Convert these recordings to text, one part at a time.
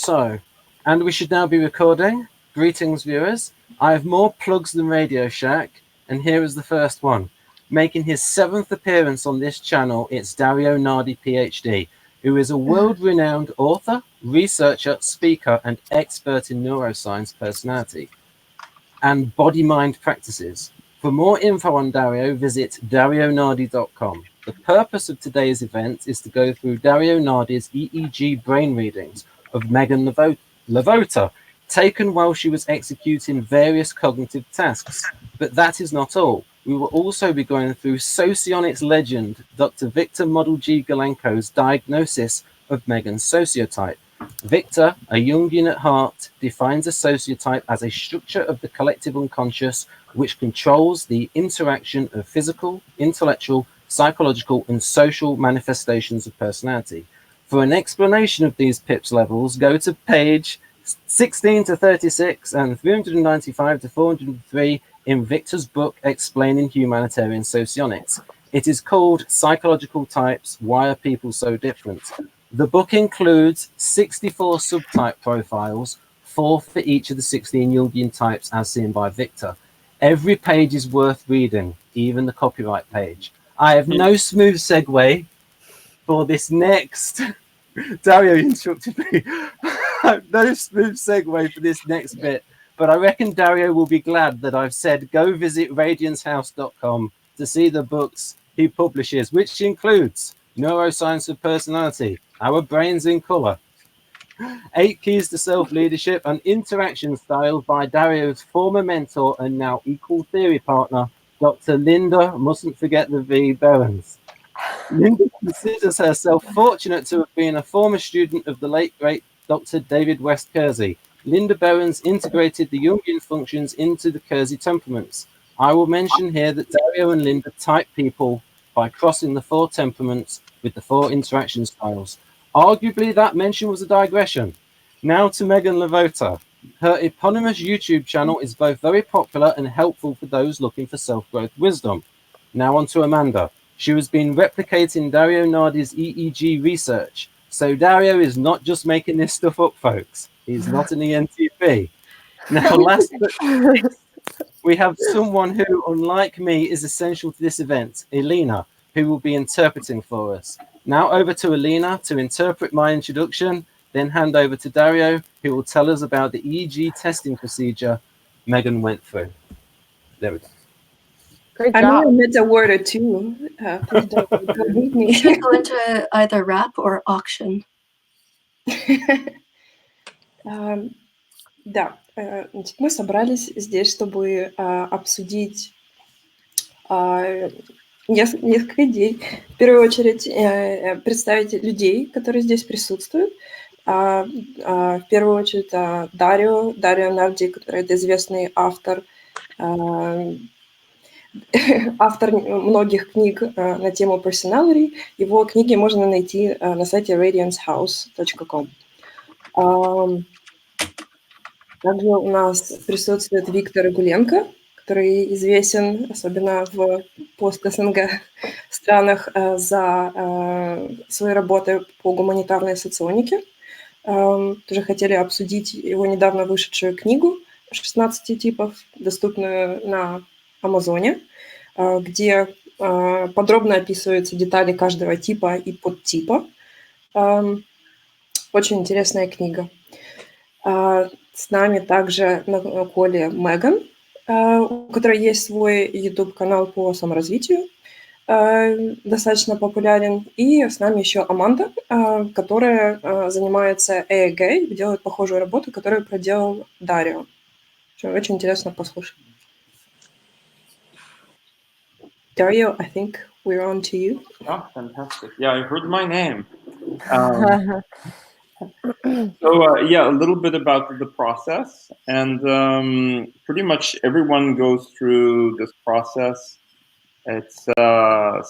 So, and we should now be recording. Greetings, viewers. I have more plugs than Radio Shack, and here is the first one. Making his 7th appearance on this channel, it's Dario Nardi, PhD, who is a world-renowned author, researcher, speaker, and expert in neuroscience personality and body-mind practices. For more info on Dario, visit darionardi.com. The purpose of today's event is to go through Dario Nardi's EEG brain readings of Megan Lavota, taken while she was executing various cognitive tasks. But that is not all. We will also be going through Socionics legend Dr. Victor Model G. Gulenko's diagnosis of Megan's sociotype. Victor, a Jungian at heart, defines a sociotype as a structure of the collective unconscious which controls the interaction of physical, intellectual, psychological, and social manifestations of personality. For an explanation of these PIPS levels, go to page 16 to 36 and 395 to 403 in Victor's book Explaining Humanitarian Socionics. It is called Psychological Types, Why Are People So Different? The book includes 64 subtype profiles, 4 for each of the 16 Jungian types as seen by Victor. Every page is worth reading, even the copyright page. I have no smooth segue for this next. Dario interrupted me. No smooth segue for this next bit, but I reckon Dario will be glad that I've said go visit radiancehouse.com to see the books he publishes, which includes Neuroscience of Personality, Our Brains in Color, 8 Keys to Self-Leadership, and Interaction Style by Dario's former mentor and now equal theory partner, Dr. Linda, mustn't forget the V, Behrens. Linda considers herself fortunate to have been a former student of the late, great Dr. David West Kersey. Linda Behrens integrated the Jungian functions into the Kersey temperaments. I will mention here that Dario and Linda type people by crossing the 4 temperaments with the 4 interaction styles. Arguably, that mention was a digression. Now to Megan Lavota. Her eponymous YouTube channel is both very popular and helpful for those looking for self-growth wisdom. Now on to Amanda. She has been replicating Dario Nardi's EEG research. So Dario is not just making this stuff up, folks. He's not an ENTP. Now, last but not least, we have someone who, unlike me, is essential to this event, Elena, who will be interpreting for us. Now over to Elena to interpret my introduction, then hand over to Dario, who will tell us about the EEG testing procedure Megan went through. There we go. Great job. I may omit a word or two. Please don't hate me. You should go into either rap or auction. Да, мы собрались здесь, чтобы обсудить несколько идей. В первую очередь представить людей, которые здесь присутствуют. В первую очередь Дарио Нарди, который это известный автор многих книг на тему Personality. Его книги можно найти на сайте radiancehouse.com. Также у нас присутствует Виктор Гуленко, который известен, особенно в пост-СНГ странах, за свои работы по гуманитарной соционике. Тоже хотели обсудить его недавно вышедшую книгу 16 типов, доступную на Амазоне, где подробно описываются детали каждого типа и подтипа. Очень интересная книга. С нами также на коле Меган, у которой есть свой YouTube-канал по саморазвитию, достаточно популярен. И с нами еще Аманда, которая занимается E.I.E, делает похожую работу, которую проделал Дарио. Очень интересно послушать. Dario, I think we're on to you. Oh, fantastic. Yeah, I heard my name. So yeah, a little bit about the process. And pretty much everyone goes through this process. It's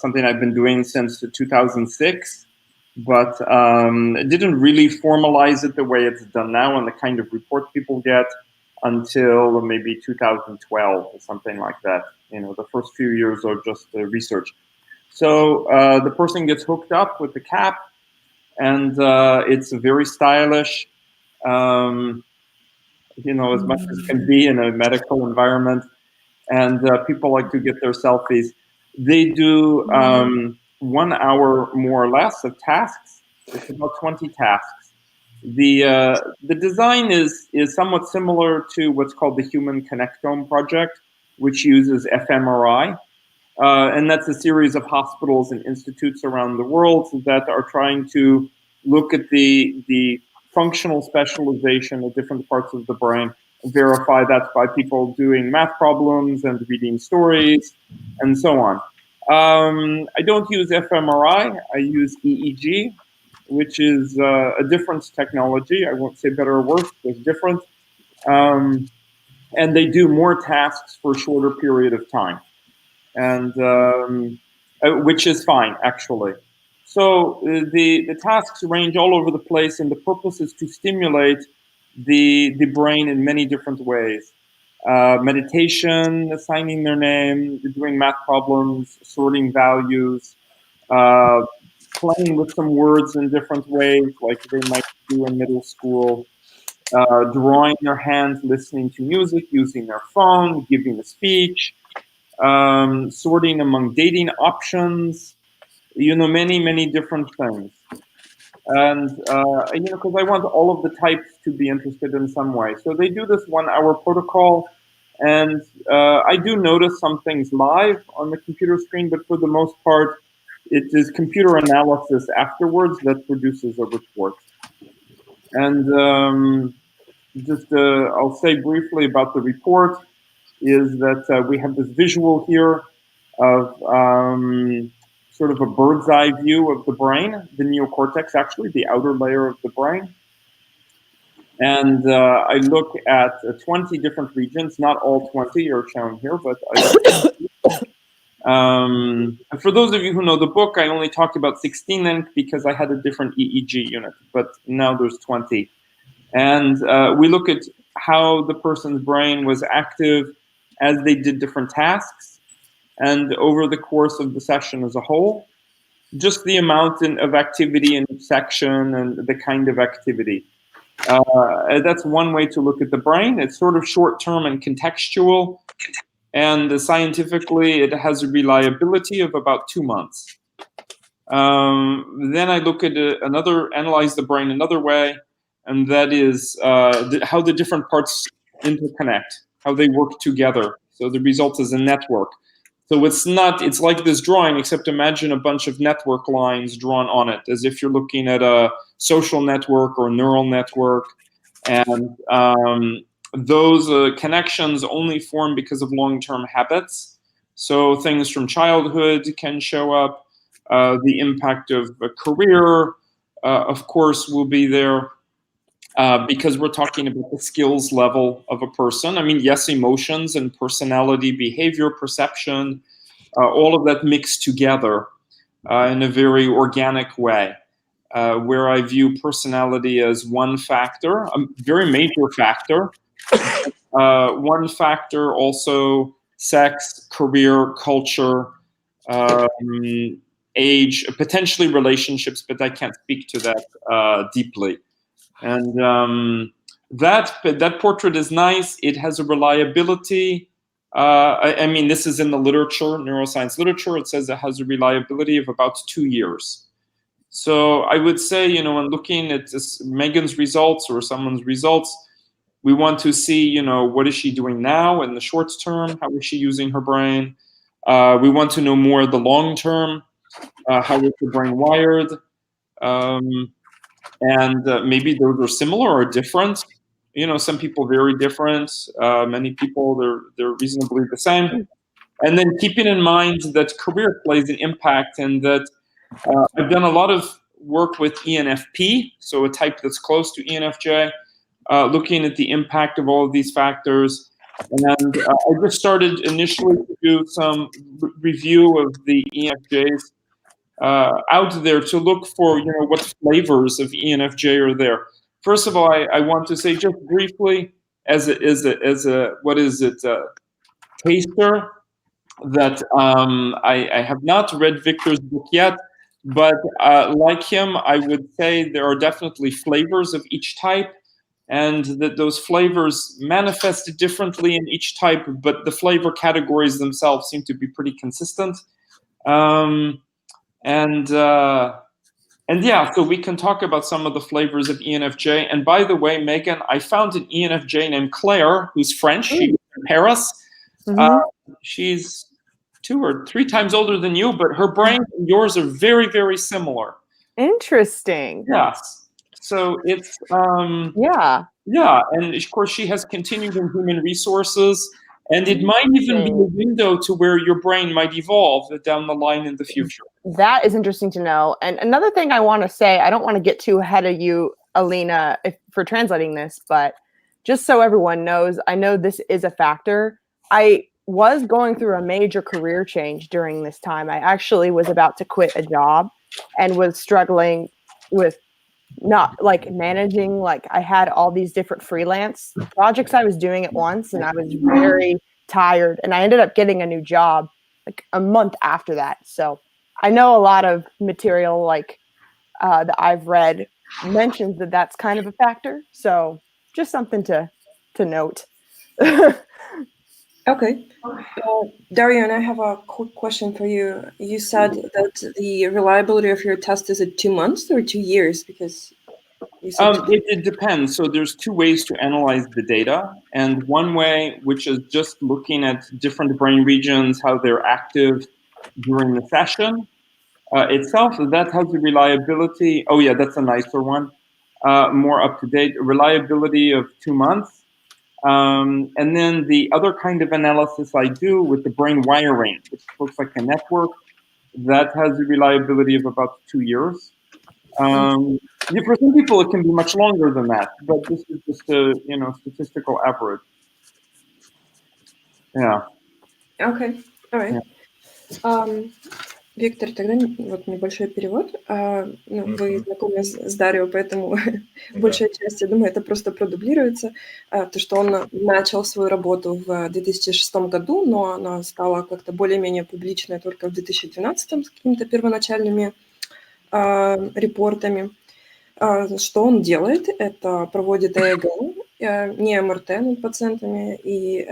something I've been doing since 2006, but didn't really formalize it the way it's done now and the kind of report people get until maybe 2012 or something like that. You know, the first few years are just research. So the person gets hooked up with the cap, and it's very stylish. you know, as much as can be in a medical environment. And people like to get their selfies. They do 1 hour more or less of tasks. It's about 20 tasks. The design is somewhat similar to what's called the Human Connectome Project, which uses fMRI. And that's a series of hospitals and institutes around the world that are trying to look at the functional specialization of different parts of the brain, verify that by people doing math problems and reading stories and so on. I don't use fMRI, I use EEG, which is a different technology. I won't say better or worse, it's different. And they do more tasks for a shorter period of time, and which is fine, actually. So the tasks range all over the place, and the purpose is to stimulate the brain in many different ways. Meditation, assigning their name, doing math problems, sorting values, playing with some words in different ways, like they might do in middle school, drawing their hands, listening to music, using their phone, giving a speech, sorting among dating options, you know, many different things. And, you know, because I want all of the types to be interested in some way. So they do this 1 hour protocol, and I do notice some things live on the computer screen, but for the most part, it is computer analysis afterwards that produces a report. And just I'll say briefly about the report is that we have this visual here of sort of a bird's eye view of the brain, the neocortex, actually, the outer layer of the brain. And I look at 20 different regions, not all 20 are shown here, but and for those of you who know the book, I only talked about 16 then because I had a different EEG unit, but now there's 20. And we look at how the person's brain was active as they did different tasks, and over the course of the session as a whole, just the amount of activity in each section and the kind of activity. That's one way to look at the brain. It's sort of short-term and contextual, and scientifically it has a reliability of about 2 months. Then I look at analyze the brain another way, and that is how the different parts interconnect, how they work together. So the result is a network. So it's like this drawing, except imagine a bunch of network lines drawn on it, as if you're looking at a social network or a neural network. And those connections only form because of long-term habits. So things from childhood can show up. The impact of a career, of course, will be there. Because we're talking about the skills level of a person. I mean, yes, emotions and personality, behavior, perception, all of that mixed together in a very organic way, where I view personality as one factor, a very major factor. One factor also sex, career, culture, age, potentially relationships, but I can't speak to that deeply. And that portrait is nice. It has a reliability. I mean, this is in the literature, neuroscience literature. It says it has a reliability of about 2 years. So I would say, you know, when looking at Megan's results or someone's results, we want to see, you know, what is she doing now in the short term? How is she using her brain? We want to know more of the long term. How is the brain wired? And maybe those are similar or different. You know, some people very different. Many people they're reasonably the same. And then keeping in mind that career plays an impact, and that I've done a lot of work with ENFP, so a type that's close to ENFJ, looking at the impact of all of these factors. And I just started initially to do some review of the ENFJs out there to look for, you know, what flavors of ENFJ are there. First of all, I want to say just briefly, as a taster, that I have not read Victor's book yet, but like him, I would say there are definitely flavors of each type. and that those flavors manifest differently in each type, but the flavor categories themselves seem to be pretty consistent. And yeah, so we can talk about some of the flavors of ENFJ. And by the way, Megan, I found an ENFJ named Claire, who's French. She lives in Paris. She's 2 or 3 times older than you, but her brain and yours are very, very similar. Interesting. Yes. So it's Yeah. yeah, and of course she has continued in human resources, and it might even be a window to where your brain might evolve down the line in the future. That is interesting to know. And another thing I want to say, I don't want to get too ahead of you, Alina, for translating this, but just so everyone knows, I know this is a factor. I was going through a major career change during this time. I actually was about to quit a job and was struggling with not like managing, like I had all these different freelance projects I was doing at once, and I was very tired, and I ended up getting a new job like a month after that. So I know a lot of material like that I've read mentions that that's kind of a factor. So just something to note. Okay. Dario, and I have a quick question for you. You said that the reliability of your test is at 2 months or 2 years? Because you said it depends. So there's 2 ways to analyze the data. And one way, which is just looking at different brain regions, how they're active during the session itself, that has the reliability. Oh yeah, that's a nicer one. More up-to-date reliability of 2 months. And then the other kind of analysis I do with the brain wiring, which looks like a network, that has a reliability of about 2 years. For some people, it can be much longer than that, but this is just a statistical average. Yeah. Okay, all right. Yeah. Виктор, тогда вот небольшой перевод. Вы знакомы с Дарио, поэтому большая часть, я думаю, это просто продублируется. То, что он начал свою работу в 2006 году, но она стала как-то более-менее публичной только в 2012 с какими-то первоначальными репортами. Что он делает? Это проводит ЭЭГ, не МРТ над пациентами и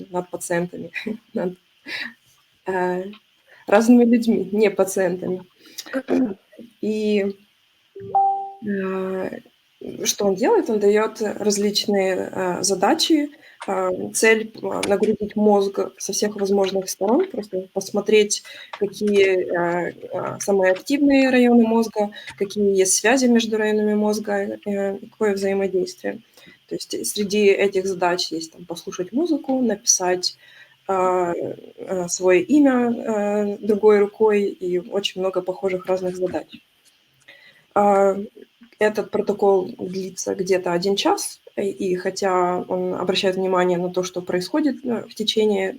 над пациентами, над разными людьми, не пациентами. И что он делает? Он дает различные задачи. Цель – нагрузить мозг со всех возможных сторон, просто посмотреть, какие самые активные районы мозга, какие есть связи между районами мозга, какое взаимодействие. То есть среди этих задач есть там, послушать музыку, написать свое имя другой рукой и очень много похожих разных задач. Этот протокол длится где-то 1 час, и хотя он обращает внимание на то, что происходит в течение,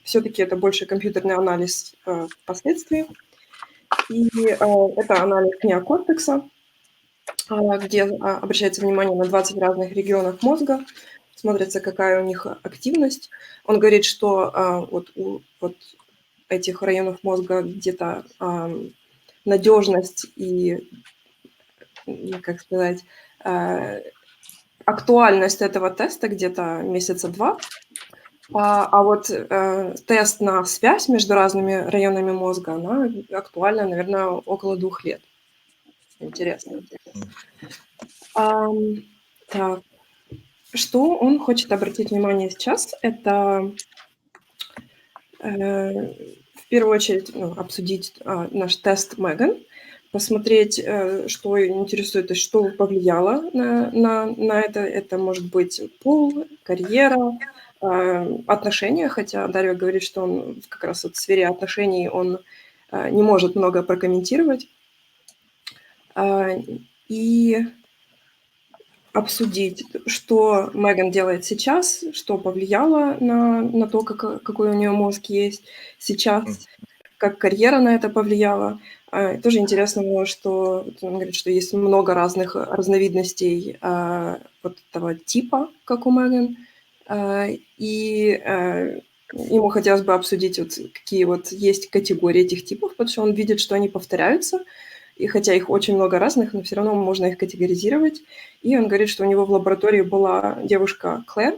все-таки это больше компьютерный анализ впоследствии. И это анализ неокортекса, где обращается внимание на 20 разных регионов мозга, смотрится, какая у них активность. Он говорит, что вот у этих районов мозга где-то надежность и, как сказать, актуальность этого теста где-то месяца 2. А вот тест на связь между разными районами мозга, она актуальна, наверное, около 2 лет. Интересно. Так. Что он хочет обратить внимание сейчас, это в первую очередь обсудить наш тест Меган, посмотреть, что интересует, то есть что повлияло на это. Это может быть пол, карьера, отношения, хотя Дарья говорит, что он как раз вот в сфере отношений он не может много прокомментировать. И обсудить, что Меган делает сейчас, что повлияло на то, какой у нее мозг есть сейчас, как карьера на это повлияла. Тоже интересно, что он говорит, что есть много разных разновидностей вот этого типа, как у Меган, и ему хотелось бы обсудить, вот, какие вот есть категории этих типов, потому что он видит, что они повторяются, и хотя их очень много разных, но все равно можно их категоризировать. И он говорит, что у него в лаборатории была девушка Клэр,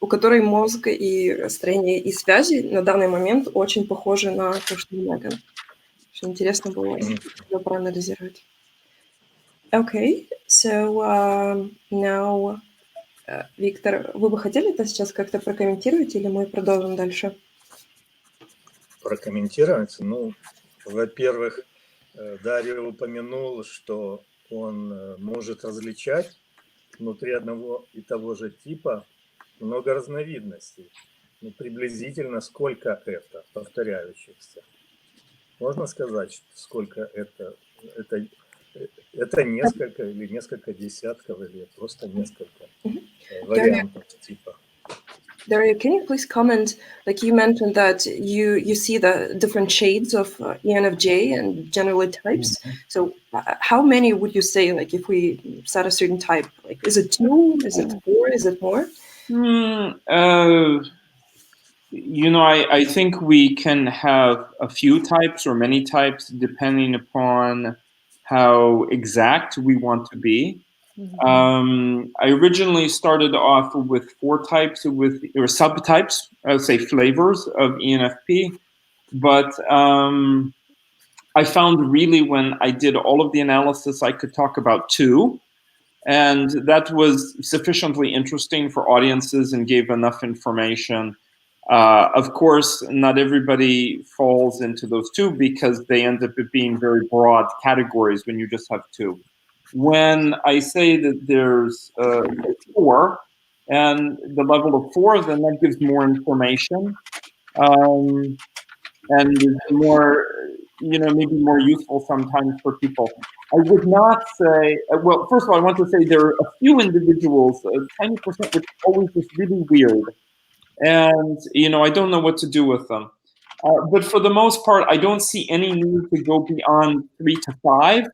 у которой мозг и строение и связи на данный момент очень похожи на то, что у Меган. Что интересно было ее проанализировать. Okay, so now, Виктор, вы бы хотели это сейчас как-то прокомментировать, или мы продолжим дальше? Прокомментировать? Ну, во-первых, Дарио упомянул, что он может различать внутри одного и того же типа много разновидностей. Ну, приблизительно сколько это повторяющихся? Можно сказать, сколько это несколько или несколько десятков, или просто несколько вариантов типа? Dario, can you please comment, like you mentioned that you see the different shades of ENFJ and generally types. So how many would you say, like if we set a certain type, like is it 2, is it 4, is it more? I think we can have a few types or many types depending upon how exact we want to be. I originally started off with 4 types or subtypes, I would say flavors of ENFP, but I found really when I did all of the analysis, I could talk about 2, and that was sufficiently interesting for audiences and gave enough information. Of course, not everybody falls into those 2 because they end up being very broad categories when you just have 2. When I say that there's 4 and the level of 4, then that gives more information and is more, maybe more useful sometimes for people. I would not say, well, first of all, I want to say there are a few individuals, a tiny percent, which are always just really weird. And, I don't know what to do with them. But for the most part, I don't see any need to go beyond 3 to 5.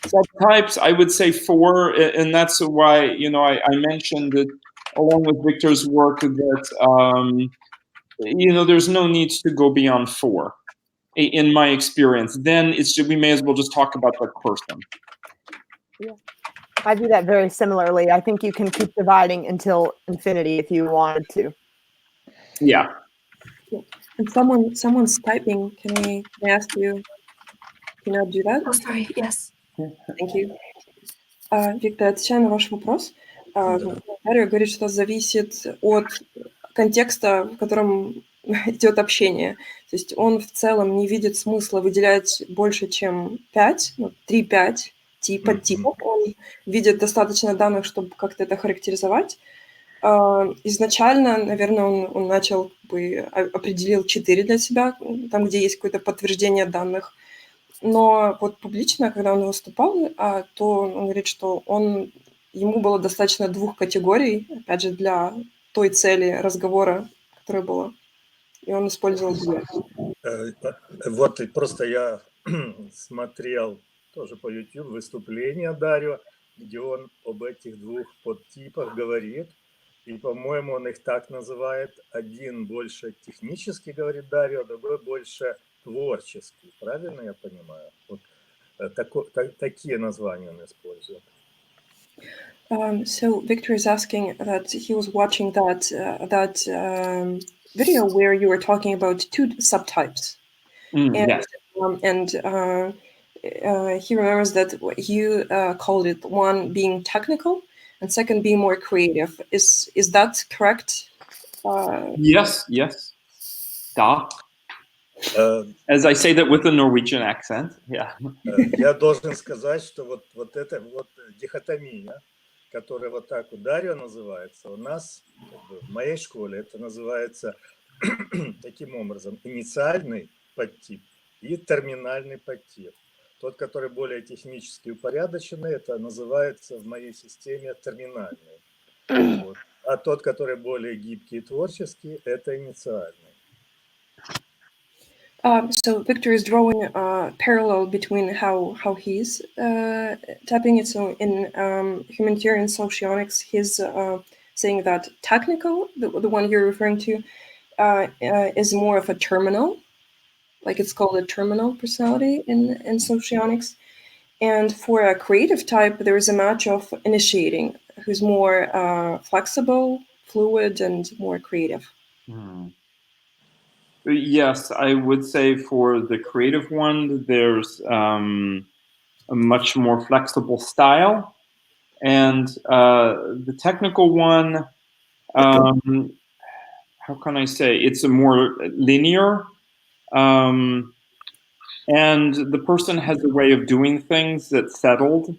Subtypes, I would say 4, and that's why, I mentioned it along with Victor's work that, there's no need to go beyond 4, in my experience. Then we may as well just talk about the person. Yeah. I do that very similarly. I think you can keep dividing until infinity if you wanted to. Yeah. And someone's typing. Can I ask you? Can I do that? Oh, sorry. Yes. Thank you. Виктор, отвечая на ваш вопрос, Дарио говорит, что зависит от контекста, в котором идет общение. То есть он в целом не видит смысла выделять больше, чем 5, 3-5 подтипов. Он видит достаточно данных, чтобы как-то это характеризовать. Изначально, наверное, он начал, определил 4 для себя, там, где есть какое-то подтверждение данных. Но вот публично, когда он выступал, то он говорит, что ему было достаточно 2 категорий, опять же, для той цели разговора, которая была. И он использовал 2. Вот просто я смотрел тоже по YouTube выступление Дарио, где он об этих 2 подтипах говорит. И, по-моему, он их так называет. Один больше технически, говорит Дарио, другой больше творческий. Правильно я понимаю? Вот такие названия он использует. So Victor is asking that he was watching that video where you were talking about 2 subtypes. Yes. And he remembers that you called it one being technical and second being more creative. Is that correct? Yes. Da. As I say that with a Norwegian accent, yeah. Я должен сказать, что вот эта вот дихотомия, которая вот так у Дарио называется, у нас в моей школе это называется таким образом: инициальный подтип и терминальный подтип. Тот, который более технически упорядоченный, это называется в моей системе терминальный. Вот. А тот, который более гибкий и творческий, это инициальный. So Victor is drawing a parallel between how he's tapping it. So in humanitarian socionics, he's saying that technical, the one you're referring to, is more of a terminal, like it's called a terminal personality in Socionics. And for a creative type, there is a match of initiating, who's more flexible, fluid, and more creative. Yes, I would say for the creative one, there's a much more flexible style. And the technical one, how can I say? It's a more linear. And the person has a way of doing things that's settled.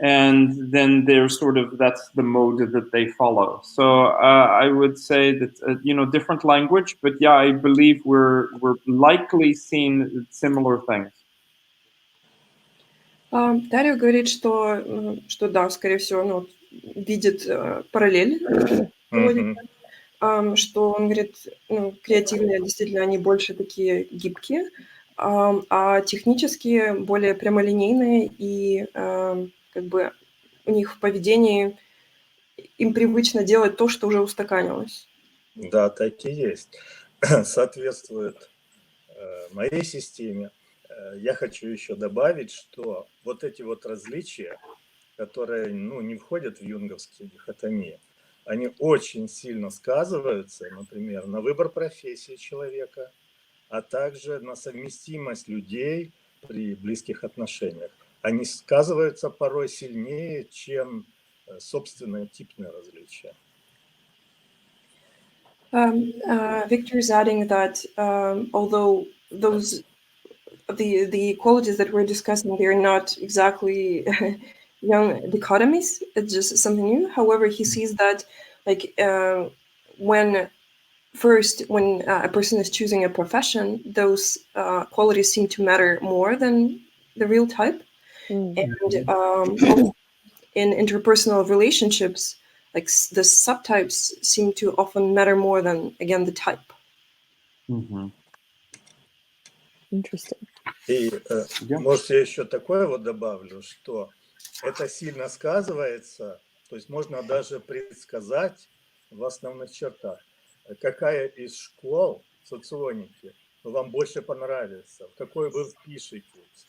And then there's sort of, that's the mode that they follow. So I would say that, different language, but yeah, I believe we're likely seeing similar things. Дарио говорит, что да, скорее всего, видит параллель, что он говорит, креативные действительно они больше такие гибкие, а технические более прямолинейные и как бы у них в поведении им привычно делать то, что уже устаканилось. Да, так и есть. Соответствует моей системе. Я хочу еще добавить, что вот эти вот различия, которые не входят в юнговские дихотомии, они очень сильно сказываются, например, на выбор профессии человека, а также на совместимость людей при близких отношениях. Они сказываются порой сильнее, чем собственные типные различия. Victor is adding that although the qualities that we're discussing, they're not exactly young dichotomies, it's just something new. However, he sees that when a person is choosing a profession, those qualities seem to matter more than the real type. And also in interpersonal relationships, like the subtypes seem to often matter more than, again, the type. Interesting. И, может, я еще такое вот добавлю, что это сильно сказывается, то есть можно даже предсказать в основных чертах, какая из школ соционики вам больше понравится, в какой вы впишетесь.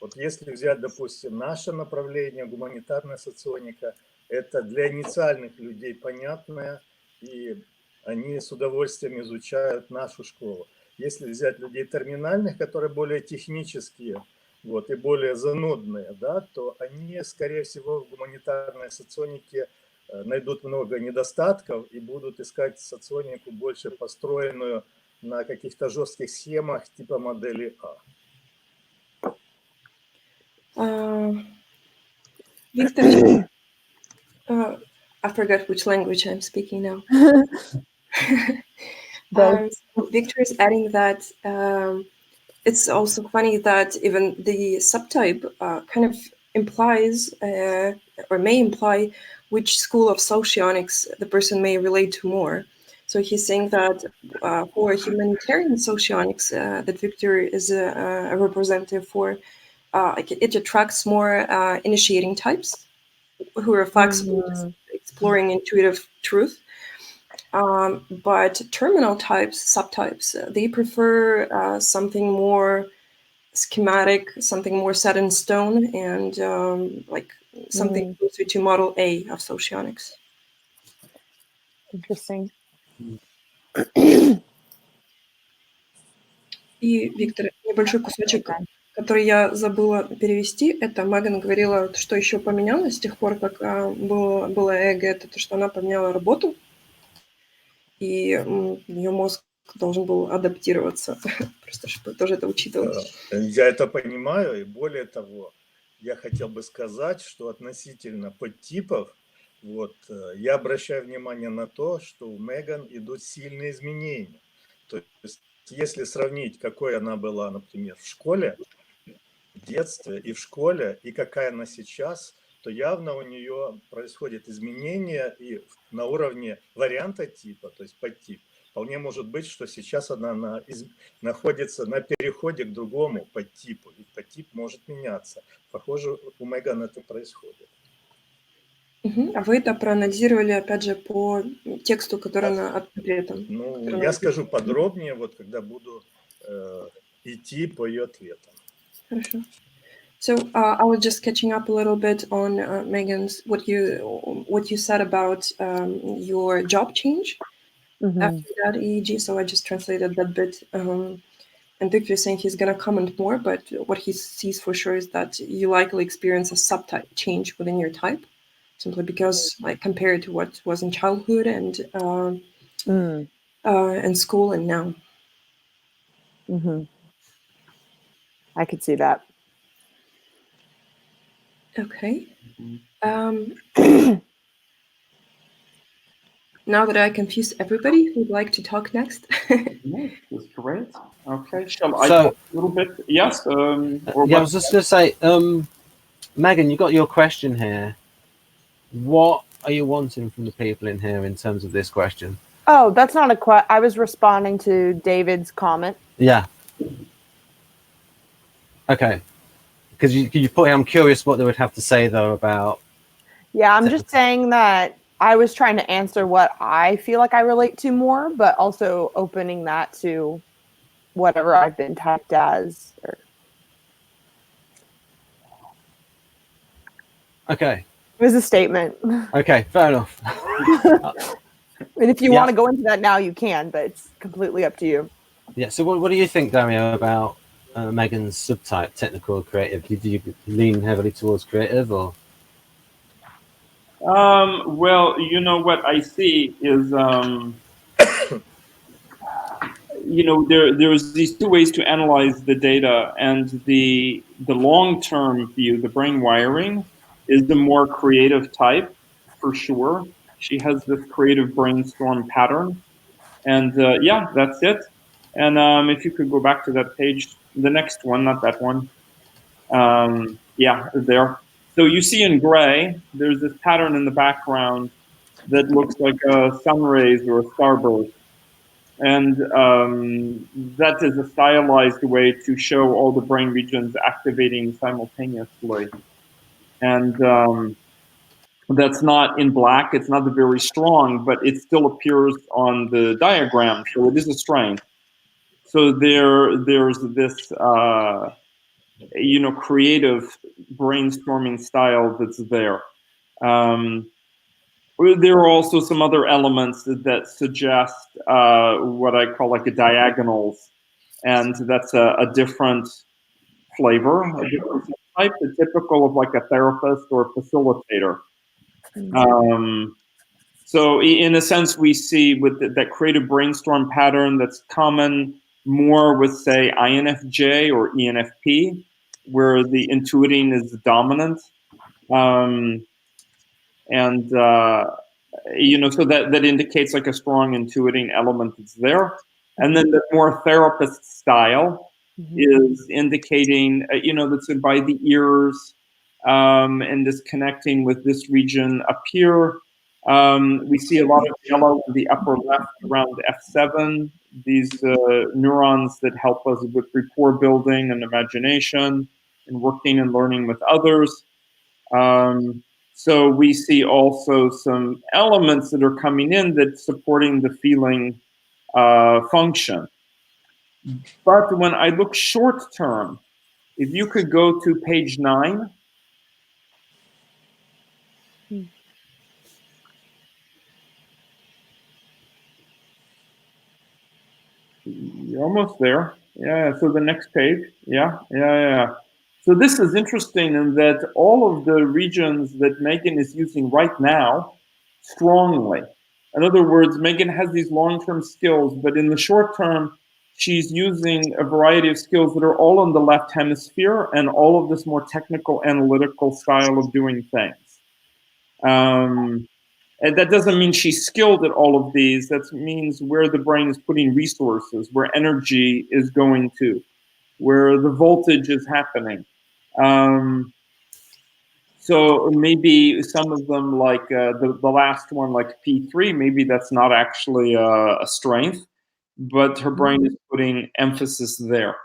Вот если взять, допустим, наше направление, гуманитарная соционика, это для инициальных людей понятное, и они с удовольствием изучают нашу школу. Если взять людей терминальных, которые более технические, и более занудные, да, то они, скорее всего, в гуманитарной соционике найдут много недостатков и будут искать соционику больше построенную на каких-то жестких схемах типа модели Victor, I forgot which language I'm speaking now. Victor is adding that it's also funny that even the subtype kind of implies or may imply which school of socionics the person may relate to more. So he's saying that for humanitarian socionics that Victor is a representative for, it attracts more initiating types who are flexible, exploring intuitive truth. But terminal types, subtypes, they prefer something more schematic, something more set in stone, and something closer to model A of Socionics. Interesting. И, Виктор, небольшой кусочек, который я забыла перевести, это Меган говорила, что еще поменялось с тех пор, как было ЭГ, это то, что она поменяла работу, и ее мозг должен был адаптироваться, просто чтобы тоже это учитывалось. Я это понимаю, и более того, я хотел бы сказать, что относительно подтипов, я обращаю внимание на то, что у Меган идут сильные изменения. То есть, если сравнить, какой она была, например, в школе, в детстве и в школе, и какая она сейчас, то явно у нее происходит изменение и на уровне варианта типа, то есть подтип. Вполне может быть, что сейчас она находится на переходе к другому подтипу, и подтип может меняться. Похоже, у Меган это происходит. А вы это проанализировали, опять же, по тексту, который она ответом? Я скажу подробнее, когда буду идти по ее ответам. Хорошо. So I was just catching up a little bit on Megan's what you said about your job change after that EEG. So I just translated that bit. And Victor is saying he's going to comment more, but what he sees for sure is that you likely experience a subtype change within your type, simply because, like, compared to what was in childhood and school and now. I could see that. Okay. Now that I confused everybody, who'd like to talk next? That's great. Okay, shall I So- talk a little bit? Yes. Or Yeah, I what? was just going to say, Megan, you got your question here. What are you wanting from the people in here in terms of this question? Oh, that's not a question. I was responding to David's comment. Yeah. Okay. Because you put, I'm curious what they would have to say though about. Yeah, I'm just saying that I was trying to answer what I feel like I relate to more, but also opening that to whatever I've been typed as. Okay. It was a statement. Okay, fair enough. And if you Yeah. want to go into that now, you can, but it's completely up to you. Yeah. So what do you think, Dario, about Megan's subtype, technical or creative? Did you lean heavily towards creative or? Well, you know what I see is, you know, there's these two ways to analyze the data, and the long-term view, the brain wiring, is the more creative type, for sure. She has this creative brainstorm pattern, and yeah, that's it. And if you could go back to that page, the next one, not that one. Yeah, there. So you see in gray, there's this pattern in the background that looks like a sun rays or a starburst. And that is a stylized way to show all the brain regions activating simultaneously. And that's not in black, it's not very strong, but it still appears on the diagram, so it is a strength. So there's this you know, creative brainstorming style that's there. There are also some other elements that suggest what I call like a diagonals, and that's a different flavor, a different type, typical of like a therapist or a facilitator. So in a sense, we see with that creative brainstorm pattern that's common more with, say, INFJ or ENFP, where the intuiting is dominant. And you know, so that indicates like a strong intuiting element that's there. And then the more therapist style is indicating, you know, that's by the ears, and this connecting with this region up here. We see a lot of yellow in the upper left around F7, these neurons that help us with rapport building and imagination and working and learning with others. So we see also some elements that are coming in that's supporting the feeling function. But when I look short term, if you could go to page 9. You're almost there. Yeah, so the next page. Yeah. So this is interesting in that all of the regions that Megan is using right now strongly. In other words, Megan has these long-term skills, but in the short term, she's using a variety of skills that are all in the left hemisphere and all of this more technical, analytical style of doing things. And that doesn't mean she's skilled at all of these. That means where the brain is putting resources, where energy is going to, where the voltage is happening. So maybe some of them, like the last one, like P3, maybe that's not actually a strength, but her brain is putting emphasis there.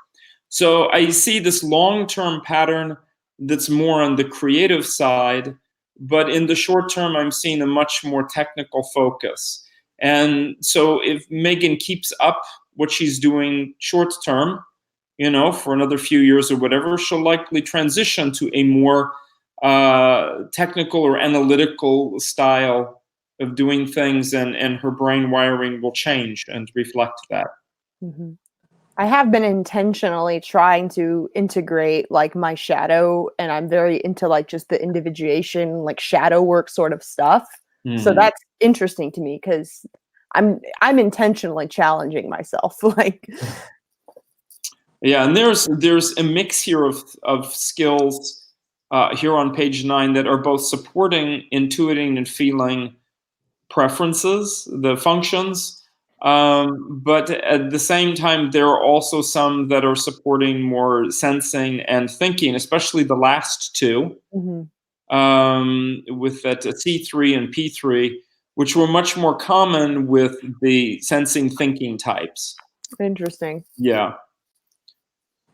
So I see this long-term pattern that's more on the creative side, but in the short term, I'm seeing a much more technical focus. And so if Megan keeps up what she's doing short term, you know, for another few years or whatever, she'll likely transition to a more technical or analytical style of doing things, and her brain wiring will change and reflect that. Mm-hmm. I have been intentionally trying to integrate like my shadow, and I'm very into like just the individuation, like shadow work sort of stuff. Mm-hmm. So that's interesting to me because I'm intentionally challenging myself. Like, yeah, and there's a mix here of skills here on page 9 that are both supporting intuiting and feeling preferences, the functions. But at the same time, there are also some that are supporting more sensing and thinking, especially the last two, mm-hmm. With that C3 and P3, which were much more common with the sensing thinking types. Interesting. Yeah.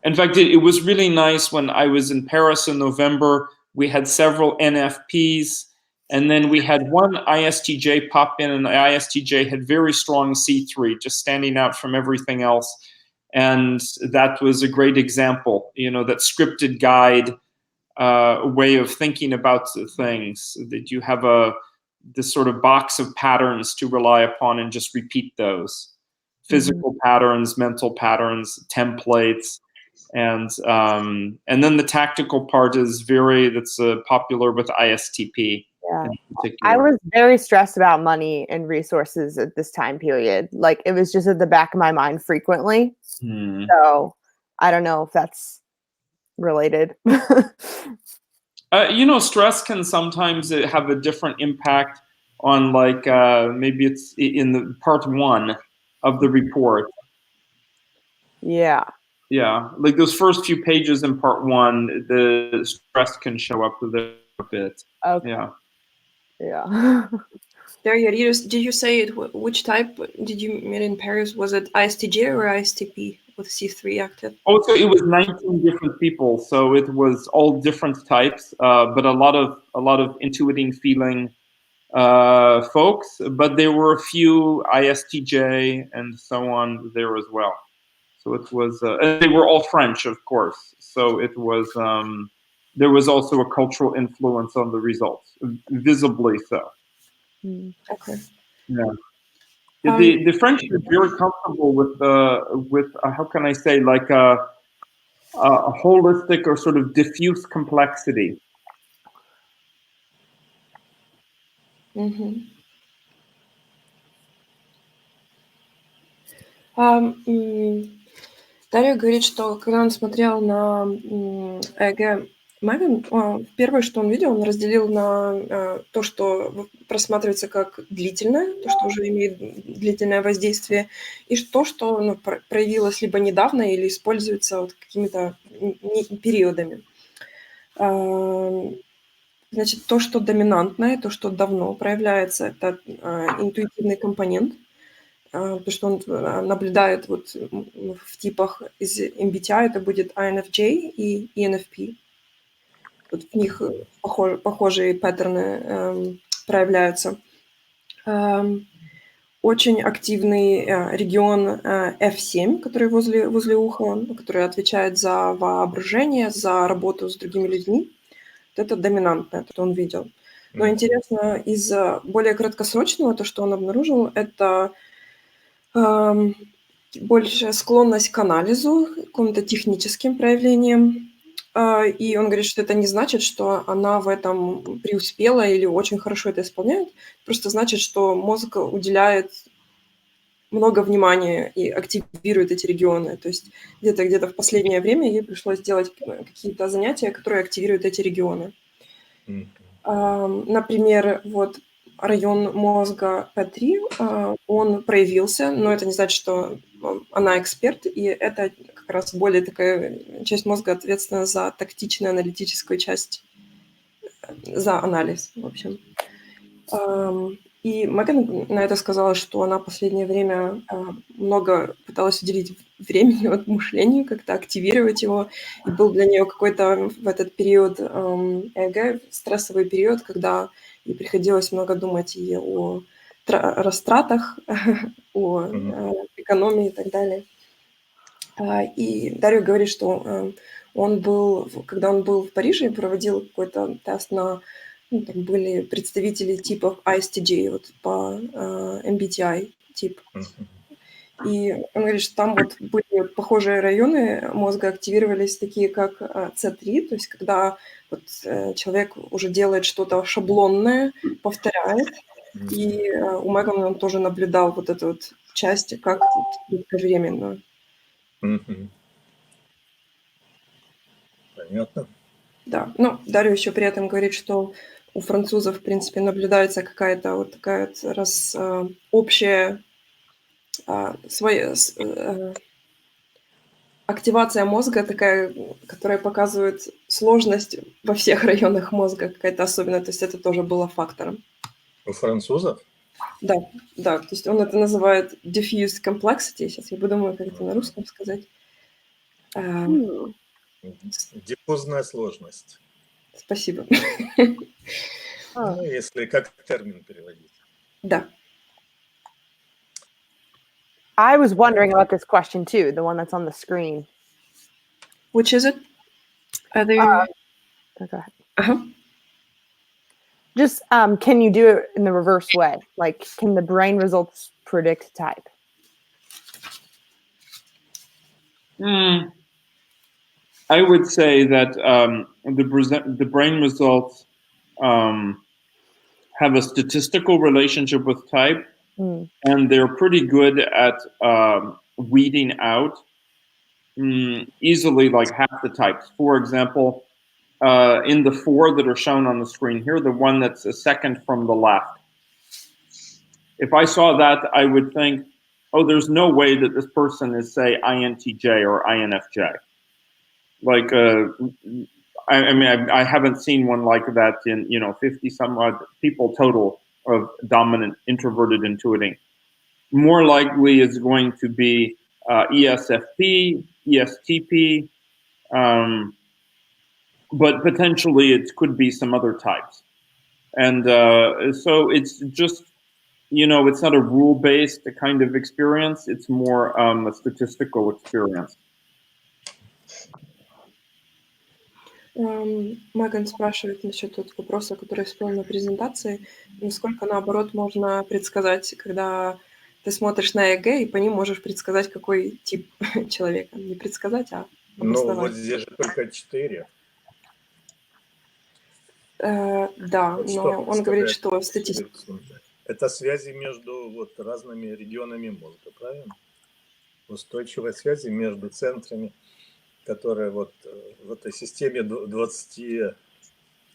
In fact, it was really nice when I was in Paris in November. We had several NFPs. And then we had one ISTJ pop in, and the ISTJ had very strong C3, just standing out from everything else. And that was a great example, you know, that scripted guide way of thinking about things, that you have this sort of box of patterns to rely upon and just repeat those. Physical mm-hmm. patterns, mental patterns, templates. And then the tactical part is that's popular with ISTP. Yeah. I was very stressed about money and resources at this time period. Like it was just at the back of my mind frequently. So I don't know if that's related. You know, stress can sometimes have a different impact on like maybe it's in the part 1 of the report. Yeah. Yeah, like those first few pages in part 1, the stress can show up a bit. Okay. Yeah. Yeah. Dario, did you say it? Which type did you meet in Paris? Was it ISTJ or ISTP with C3 active? Oh, so it was 19 different people, so it was all different types, but a lot of intuiting, feeling folks. But there were a few ISTJ and so on there as well. So it was, and they were all French, of course. So it was. There was also a cultural influence on the results, visibly so. Okay. Yeah. The French are very comfortable with how can I say, like a holistic or sort of diffuse complexity. Mm-hmm. Дарья говорит, что когда он смотрел на ЭГ Меган, первое, что он видел, он разделил на то, что просматривается как длительное, то, что уже имеет длительное воздействие, и то, что проявилось либо недавно или используется вот какими-то периодами. Значит, то, что доминантное, то, что давно проявляется, это интуитивный компонент, потому что он наблюдает вот в типах из MBTI, это будет INFJ и ENFP. Вот в них похожие паттерны проявляются. Очень активный регион F7, который возле уха, который отвечает за воображение, за работу с другими людьми. Вот это доминантное, то, что он видел. Но интересно, из более краткосрочного, то, что он обнаружил, это большая склонность к анализу, к каким-то техническим проявлениям. И он говорит, что это не значит, что она в этом преуспела или очень хорошо это исполняет. Просто значит, что мозг уделяет много внимания и активирует эти регионы. То есть где-то в последнее время ей пришлось делать какие-то занятия, которые активируют эти регионы. Например, вот район мозга P3, он проявился, но это не значит, что она эксперт, и это как раз более такая часть мозга ответственна за тактичную аналитическую часть, за анализ, в общем. И Меган на это сказала, что она в последнее время много пыталась уделить времени от мышлению, как-то активировать его. И был для нее какой-то в этот период ЭГ, стрессовый период, когда ей приходилось много думать и о растратах, о экономии и так далее. И Дарио говорит, что когда он был в Париже, проводил какой-то тест на... там были представители типов ISTJ, вот по MBTI тип. И он говорит, что там вот были похожие районы мозга, активировались такие, как C3, то есть когда вот человек уже делает что-то шаблонное, повторяет. И у Мегана он тоже наблюдал вот эту вот часть, как кратковременную. Понятно. Да, но Дарио еще при этом говорит, что у французов, в принципе, наблюдается какая-то вот такая вот общая активация мозга такая, которая показывает сложность во всех районах мозга, какая-то особенная, то есть это тоже было фактором. У французов? Да, да, то есть он это называет diffuse complexity, сейчас я подумаю, как это на русском сказать. Диффузная сложность. Спасибо. Ну, если как термин переводить. Да. I was wondering about this question too, the one that's on the screen. Which is it? Are they... Oh, go ahead. Uh-huh. Just can you do it in the reverse way? Like, can the brain results predict type? I would say that the brain results have a statistical relationship with type, and they're pretty good at weeding out easily like half the types. For example, in the 4 that are shown on the screen here, the one that's a second from the left, if I saw that, I would think, oh, there's no way that this person is, say, INTJ or INFJ. Like, I mean, I haven't seen one like that in, 50 some odd people total of dominant introverted intuiting. More likely is going to be ESFP, ESTP, but potentially it could be some other types. And so it's just, it's not a rule-based kind of experience. It's more a statistical experience. Меган спрашивает насчет вот вопроса, который я на презентации, насколько, наоборот, можно предсказать, когда ты смотришь на ЭГ, и по ним можешь предсказать, какой тип человека. Не предсказать, а обосновать. Ну, вот здесь же только 4. Да, Вот но он говорит, что статистика... Это связи между вот разными регионами мозга, правильно? Устойчивые связи между центрами, которые вот в этой системе 20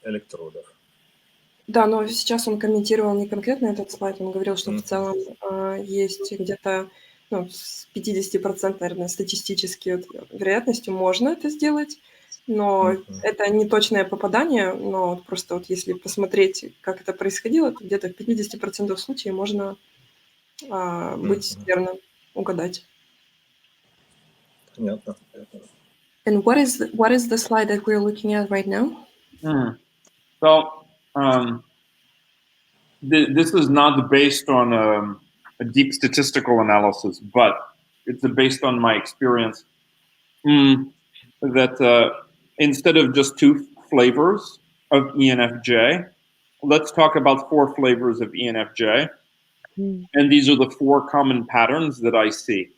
электродов. Да, но сейчас он комментировал не конкретно этот слайд, он говорил, что в целом есть где-то с 50%, наверное, статистически вот, вероятностью можно это сделать, но это не точное попадание, но просто вот если посмотреть, как это происходило, то где-то в 50% случаев можно быть верным, угадать. Понятно. And what is the slide that we're looking at right now? So this is not based on a deep statistical analysis, but it's based on my experience that instead of just 2 flavors of ENFJ, let's talk about 4 flavors of ENFJ. And these are the 4 common patterns that I see.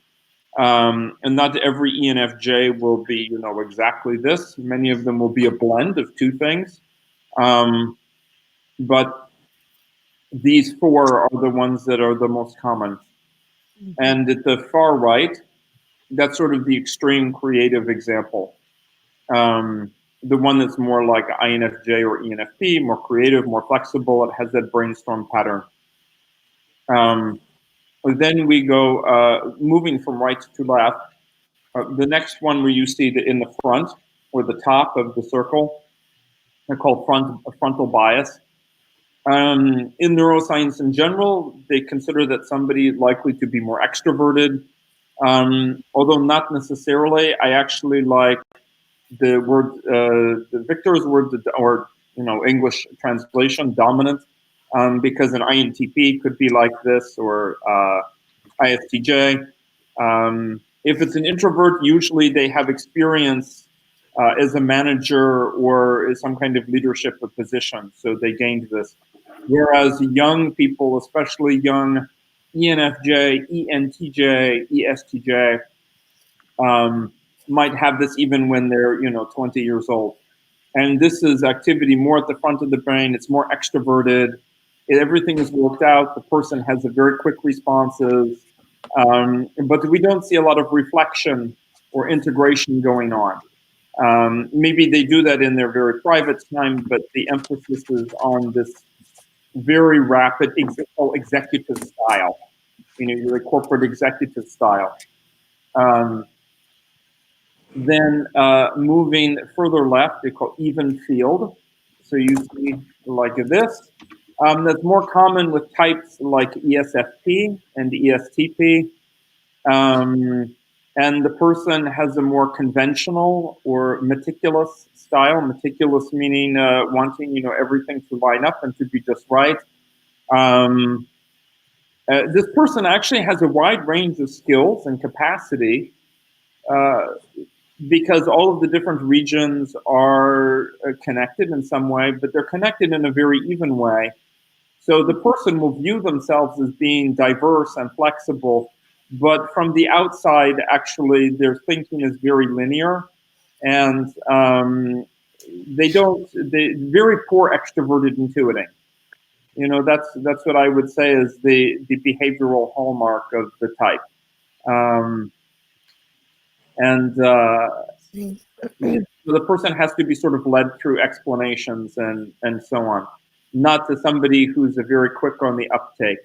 And not every ENFJ will be, exactly this. Many of them will be a blend of 2 things. But these 4 are the ones that are the most common. And at the far right, that's sort of the extreme creative example. The one that's more like INFJ or ENFP, more creative, more flexible, it has that brainstorm pattern. Then we go, moving from right to left, the next one where you see in the front, or the top of the circle, they're called frontal bias. In neuroscience in general, they consider that somebody is likely to be more extroverted, although not necessarily. I actually like the word, the Victor's word, or English translation, dominant, because an INTP could be like this, or ISTJ. If it's an introvert, usually they have experience as a manager or as some kind of leadership position, so they gained this. Whereas young people, especially young ENFJ, ENTJ, ESTJ, might have this even when they're 20 years old. And this is activity more at the front of the brain. It's more extroverted. Everything is worked out. The person has a very quick responses, but we don't see a lot of reflection or integration going on. Maybe they do that in their very private time, but the emphasis is on this very rapid executive style, your corporate executive style. Then moving further left, they call even field. So you see like this. That's more common with types like ESFP and ESTP. And the person has a more conventional or meticulous style. Meticulous meaning wanting everything to line up and to be just right. This person actually has a wide range of skills and capacity because all of the different regions are connected in some way, but they're connected in a very even way. So the person will view themselves as being diverse and flexible, but from the outside, actually, their thinking is very linear, and they're very poor extroverted intuiting. That's what I would say is the behavioral hallmark of the type. So the person has to be sort of led through explanations and so on, not to somebody who's very quick on the uptake.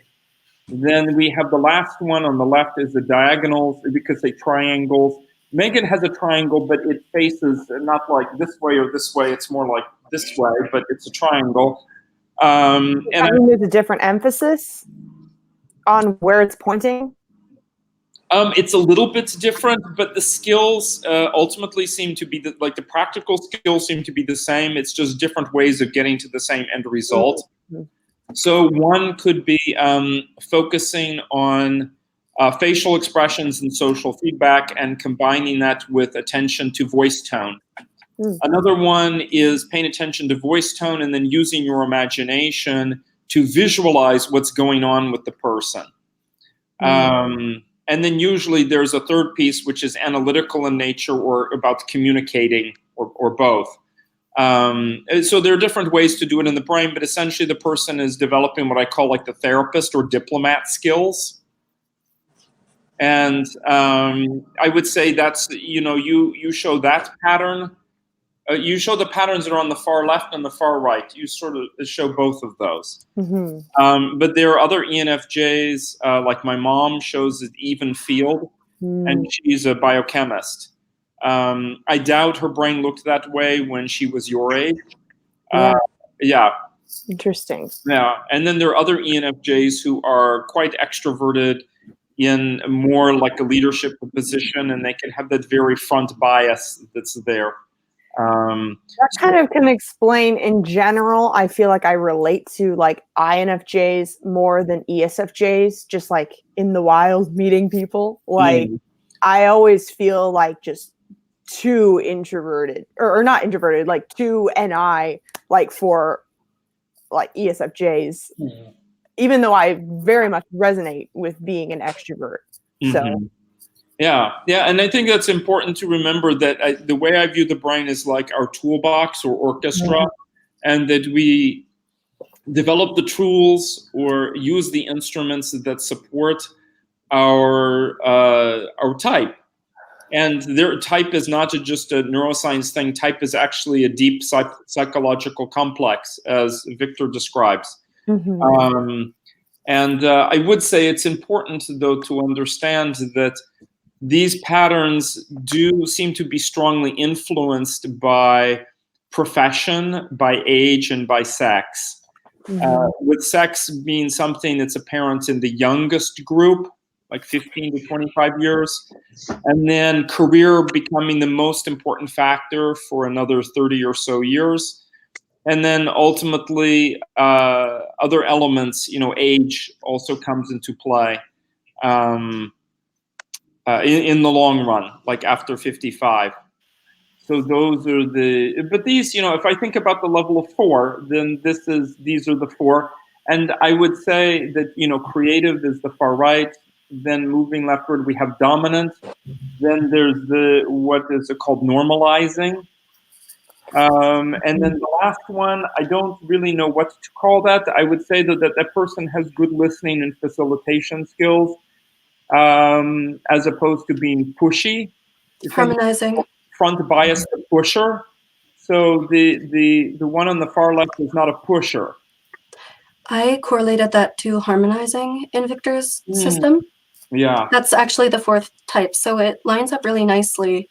Then we have the last one on the left is the diagonals, because they triangles. Megan has a triangle, but it faces not like this way or this way. It's more like this way, but it's a triangle. And there's a different emphasis on where it's pointing. It's a little bit different, but the skills ultimately seem to be the practical skills seem to be the same. It's just different ways of getting to the same end result. Mm-hmm. So one could be focusing on facial expressions and social feedback and combining that with attention to voice tone. Mm. Another one is paying attention to voice tone and then using your imagination to visualize what's going on with the person. Mm. And then usually there's a third piece, which is analytical in nature or about communicating or both. So there are different ways to do it in the brain, but essentially the person is developing what I call like the therapist or diplomat skills. And I would say that's, you show that pattern. You show the patterns that are on the far left and the far right. You sort of show both of those. Mm-hmm. But there are other ENFJs, like my mom shows an even field, and she's a biochemist. I doubt her brain looked that way when she was your age. Yeah. Interesting. Yeah. And then there are other ENFJs who are quite extroverted in more like a leadership position, and they can have that very front bias that's there. That kind of can explain in general. I feel like I relate to like INFJs more than ESFJs, just like in the wild meeting people. Like I always feel like just too introverted or not introverted, like too NI, like for like ESFJs, even though I very much resonate with being an extrovert. So. Yeah, and I think that's important to remember that the way I view the brain is like our toolbox or orchestra, and that we develop the tools or use the instruments that support our type. And their type is not just a neuroscience thing. Type is actually a deep psychological complex, as Victor describes. Mm-hmm. And I would say it's important, though, to understand that these patterns do seem to be strongly influenced by profession, by age, and by sex. Mm-hmm. With sex being something that's apparent in the youngest group, like 15 to 25 years, and then career becoming the most important factor for another 30 or so years. And then ultimately, other elements, age also comes into play. in the long run, like after 55. So those are but these, if I think about the level of 4, then these are the 4. And I would say that, creative is the far right. Then moving leftward, we have dominant. Then there's what is it called, normalizing. And then the last one, I don't really know what to call that. I would say that person has good listening and facilitation skills, as opposed to being pushy. Harmonizing. Front bias to pusher. So the one on the far left is not a pusher. I correlated that to harmonizing in Victor's system. Yeah. That's actually the 4th type. So it lines up really nicely,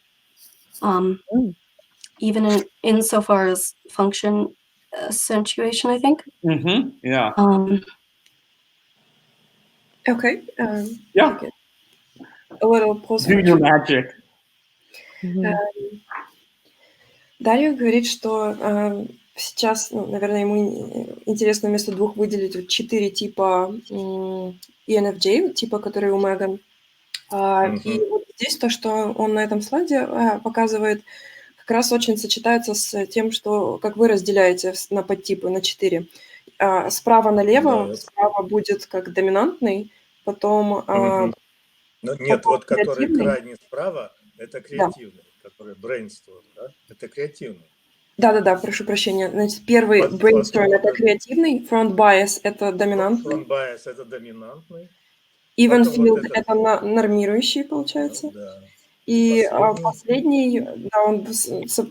even insofar as function accentuation, I think. Yeah. Okay. Yeah. A little pause. Do your magic. Дарья говорит, что сейчас, наверное, ему интересно вместо 2 выделить вот 4 типа ENFJ, типа, которые у Меган. И вот здесь то, что он на этом слайде показывает, как раз очень сочетается с тем, что как вы разделяете на подтипы, на 4. Справа налево, Да. справа будет как доминантный, потом... Нет, вот который крайний справа, это креативный, который brainstorm, да? Это креативный. Да, прошу прощения. Значит, первый brainstorm это креативный, front bias это доминантный. Front bias это доминантный. Even field это нормирующий, получается. Да. И последний, да, он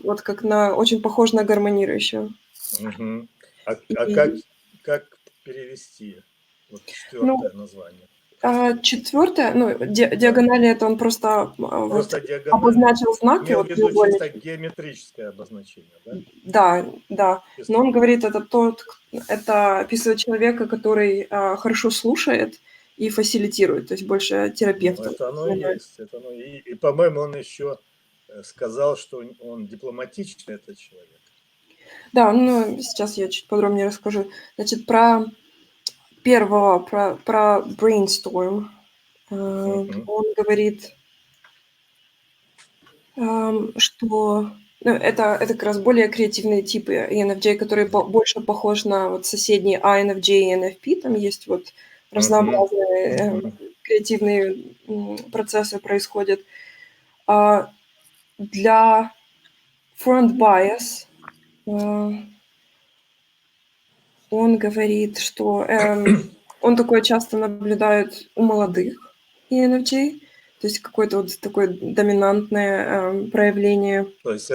вот как очень похож на гармонирующего. А как перевести вот 4-е название? 4-е, диагонали это он просто обозначил знак. Имел в виду чисто геометрическое обозначение, да? Да. Но он говорит, это описывает человека, который хорошо слушает и фасилитирует, то есть больше терапевт. Это оно и есть. И, по-моему, он еще сказал, что он дипломатичный, этот человек. Да, сейчас я чуть подробнее расскажу. Значит, про первого, про brainstorm. Он говорит, что это как раз более креативные типы ENFJ, которые больше похожи на вот соседние INFJ и ENFP. Там есть вот разнообразные креативные процессы происходят. Для front bias он говорит, что он такое часто наблюдает у молодых ENFJ, то есть какое-то вот такое доминантное проявление. То есть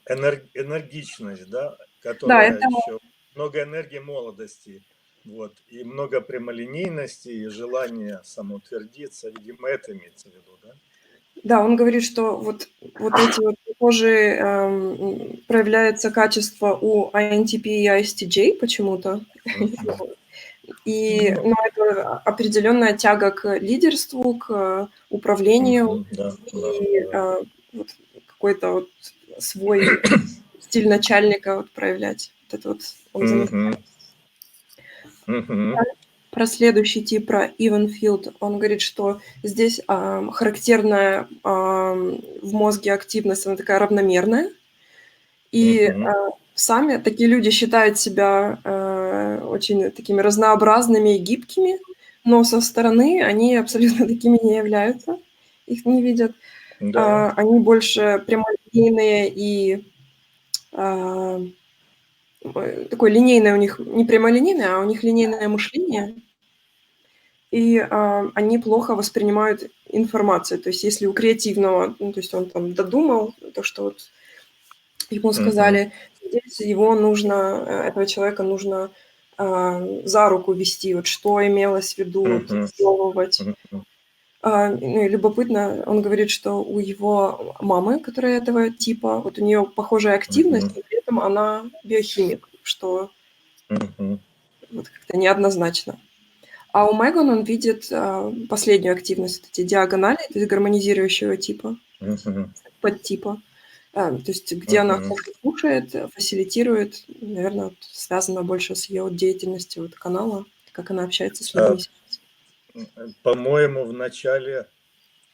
энергичность, да, которая еще много энергии молодости, вот, и много прямолинейности, и желание самоутвердиться, видимо, это имеется в виду, да? Да, он говорит, что вот эти вот похожие проявляются качества у INTP и ISTJ почему-то. И это определенная тяга к лидерству, к управлению и вот какой-то вот свой стиль начальника вот проявлять. Вот это вот он замечает. Про следующий тип, про even field, он говорит, что здесь характерная в мозге активность, она такая равномерная. И сами такие люди считают себя очень такими разнообразными и гибкими, но со стороны они абсолютно такими не являются, их не видят. Да. Они больше прямолинейные и такое линейное у них, не прямолинейное, а у них линейное мышление. И они плохо воспринимают информацию. То есть если у креативного, то есть он там додумал то, что вот ему сказали, здесь этого человека нужно за руку вести, вот что имелось в виду, обосновывать. И любопытно, он говорит, что у его мамы, которая этого типа, вот у нее похожая активность, но при этом она биохимик, что вот как-то неоднозначно. А у Меган он видит последнюю активность, вот эти диагонали, то есть гармонизирующего типа, подтипа. То есть где она хорошо слушает, фасилитирует, наверное, вот, связано больше с ее деятельностью вот, канала, как она общается с людьми. По-моему, в начале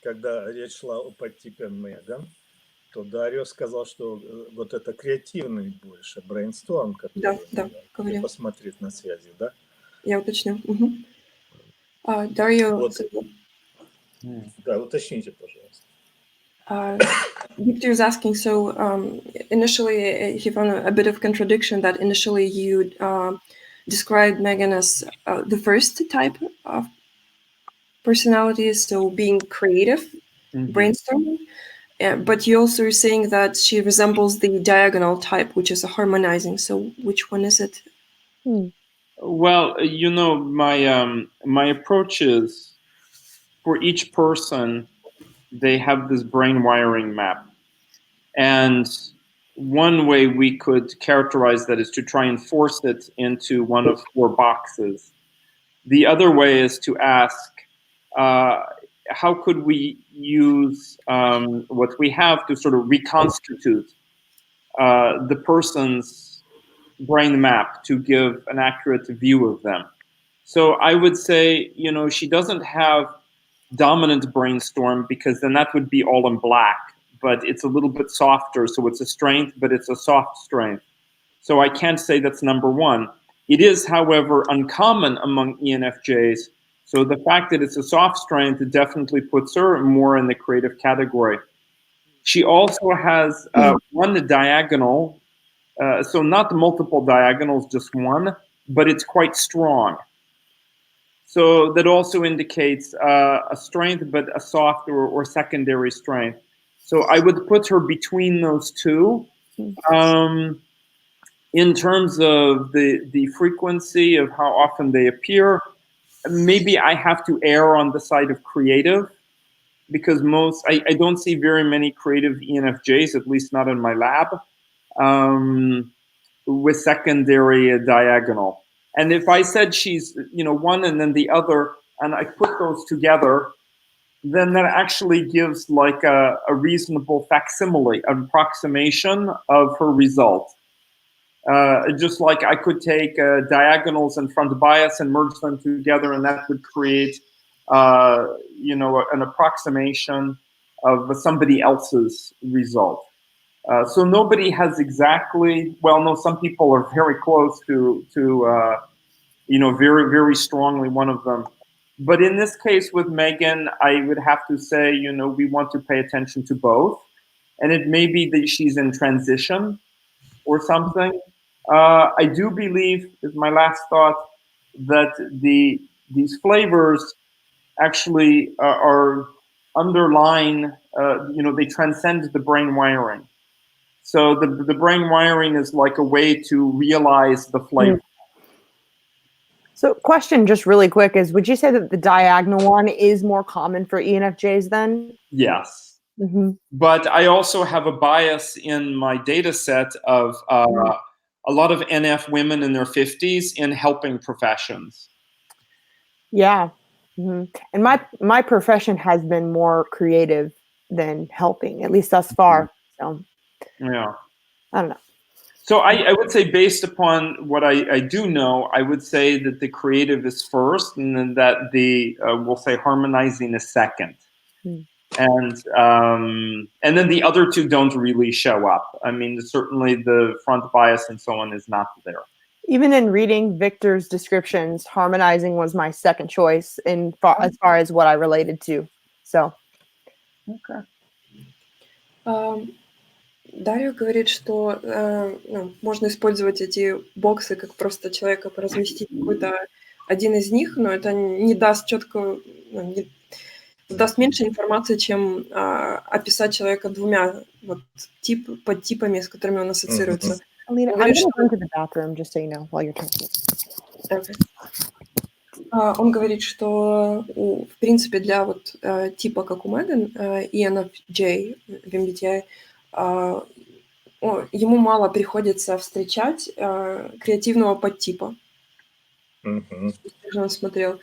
когда речь шла о подтипе Меган, то Дарио сказал, что вот это креативный больше, брейнсторм, который Да, говорил. посмотреть на связи, да? Я уточню. Dario, Вот. Да, уточните, пожалуйста. Victor is asking, so initially he found a bit of contradiction that initially you described Megan as the first type of personality, so being creative, brainstorming, but you also are saying that she resembles the diagonal type, which is a harmonizing. So which one is it? Well, you know, my approach is for each person, they have this brain wiring map. And one way we could characterize that is to try and force it into one of 4 boxes. The other way is to ask, how could we use what we have to sort of reconstitute the person's brain map to give an accurate view of them. So I would say, you know, she doesn't have dominant brainstorm because then that would be all in black, but it's a little bit softer. So it's a strength, but it's a soft strength. So I can't say that's number 1. It is, however, uncommon among ENFJs. So the fact that it's a soft strength, it definitely puts her more in the creative category. She also has one diagonal, so not multiple diagonals, just one, but it's quite strong. So that also indicates a strength, but a soft or secondary strength. So I would put her between those two. In terms of the frequency of how often they appear, maybe I have to err on the side of creative, because I don't see very many creative ENFJs, at least not in my lab, with secondary diagonal. And if I said she's, you know, one and then the other, and I put those together, then that actually gives like a reasonable facsimile, an approximation of her result. Just like I could take diagonals and front bias and merge them together, and that would create, you know, an approximation of somebody else's result. So nobody has exactly, well, no, some people are very close to you know, very, very strongly one of them. But in this case with Megan, I would have to say, you know, we want to pay attention to both. And it may be that she's in transition or something. I do believe, is my last thought, that these flavors actually are underlying, you know, they transcend the brain wiring. So the brain wiring is like a way to realize the flavor. So question just really quick is, would you say that the diagonal one is more common for ENFJs then? Yes. But I also have a bias in my data set of a lot of NF women in their 50s in helping professions. Yeah. And my profession has been more creative than helping, at least thus far. So yeah, I don't know. So I would say, based upon what I do know, I would say that the creative is first, and then that the we'll say harmonizing is second. And then the other two don't really show up. I mean, certainly the front bias and so on is not there. Even in reading Victor's descriptions, harmonizing was my second choice as far as what I related to. So, okay. Дарио говорит, что можно использовать эти боксы как просто человека разместить какой-то один из них, но это не даст четко, даст меньше информации, чем описать человека двумя подтипами, с которыми он ассоциируется. Alina, I'm going to go to the bathroom, just so you know, while you're talking. Okay. Он говорит, что, в принципе, для вот типа, как у Меган, ENFJ в MBTI, ему мало приходится встречать креативного подтипа. Он смотрел.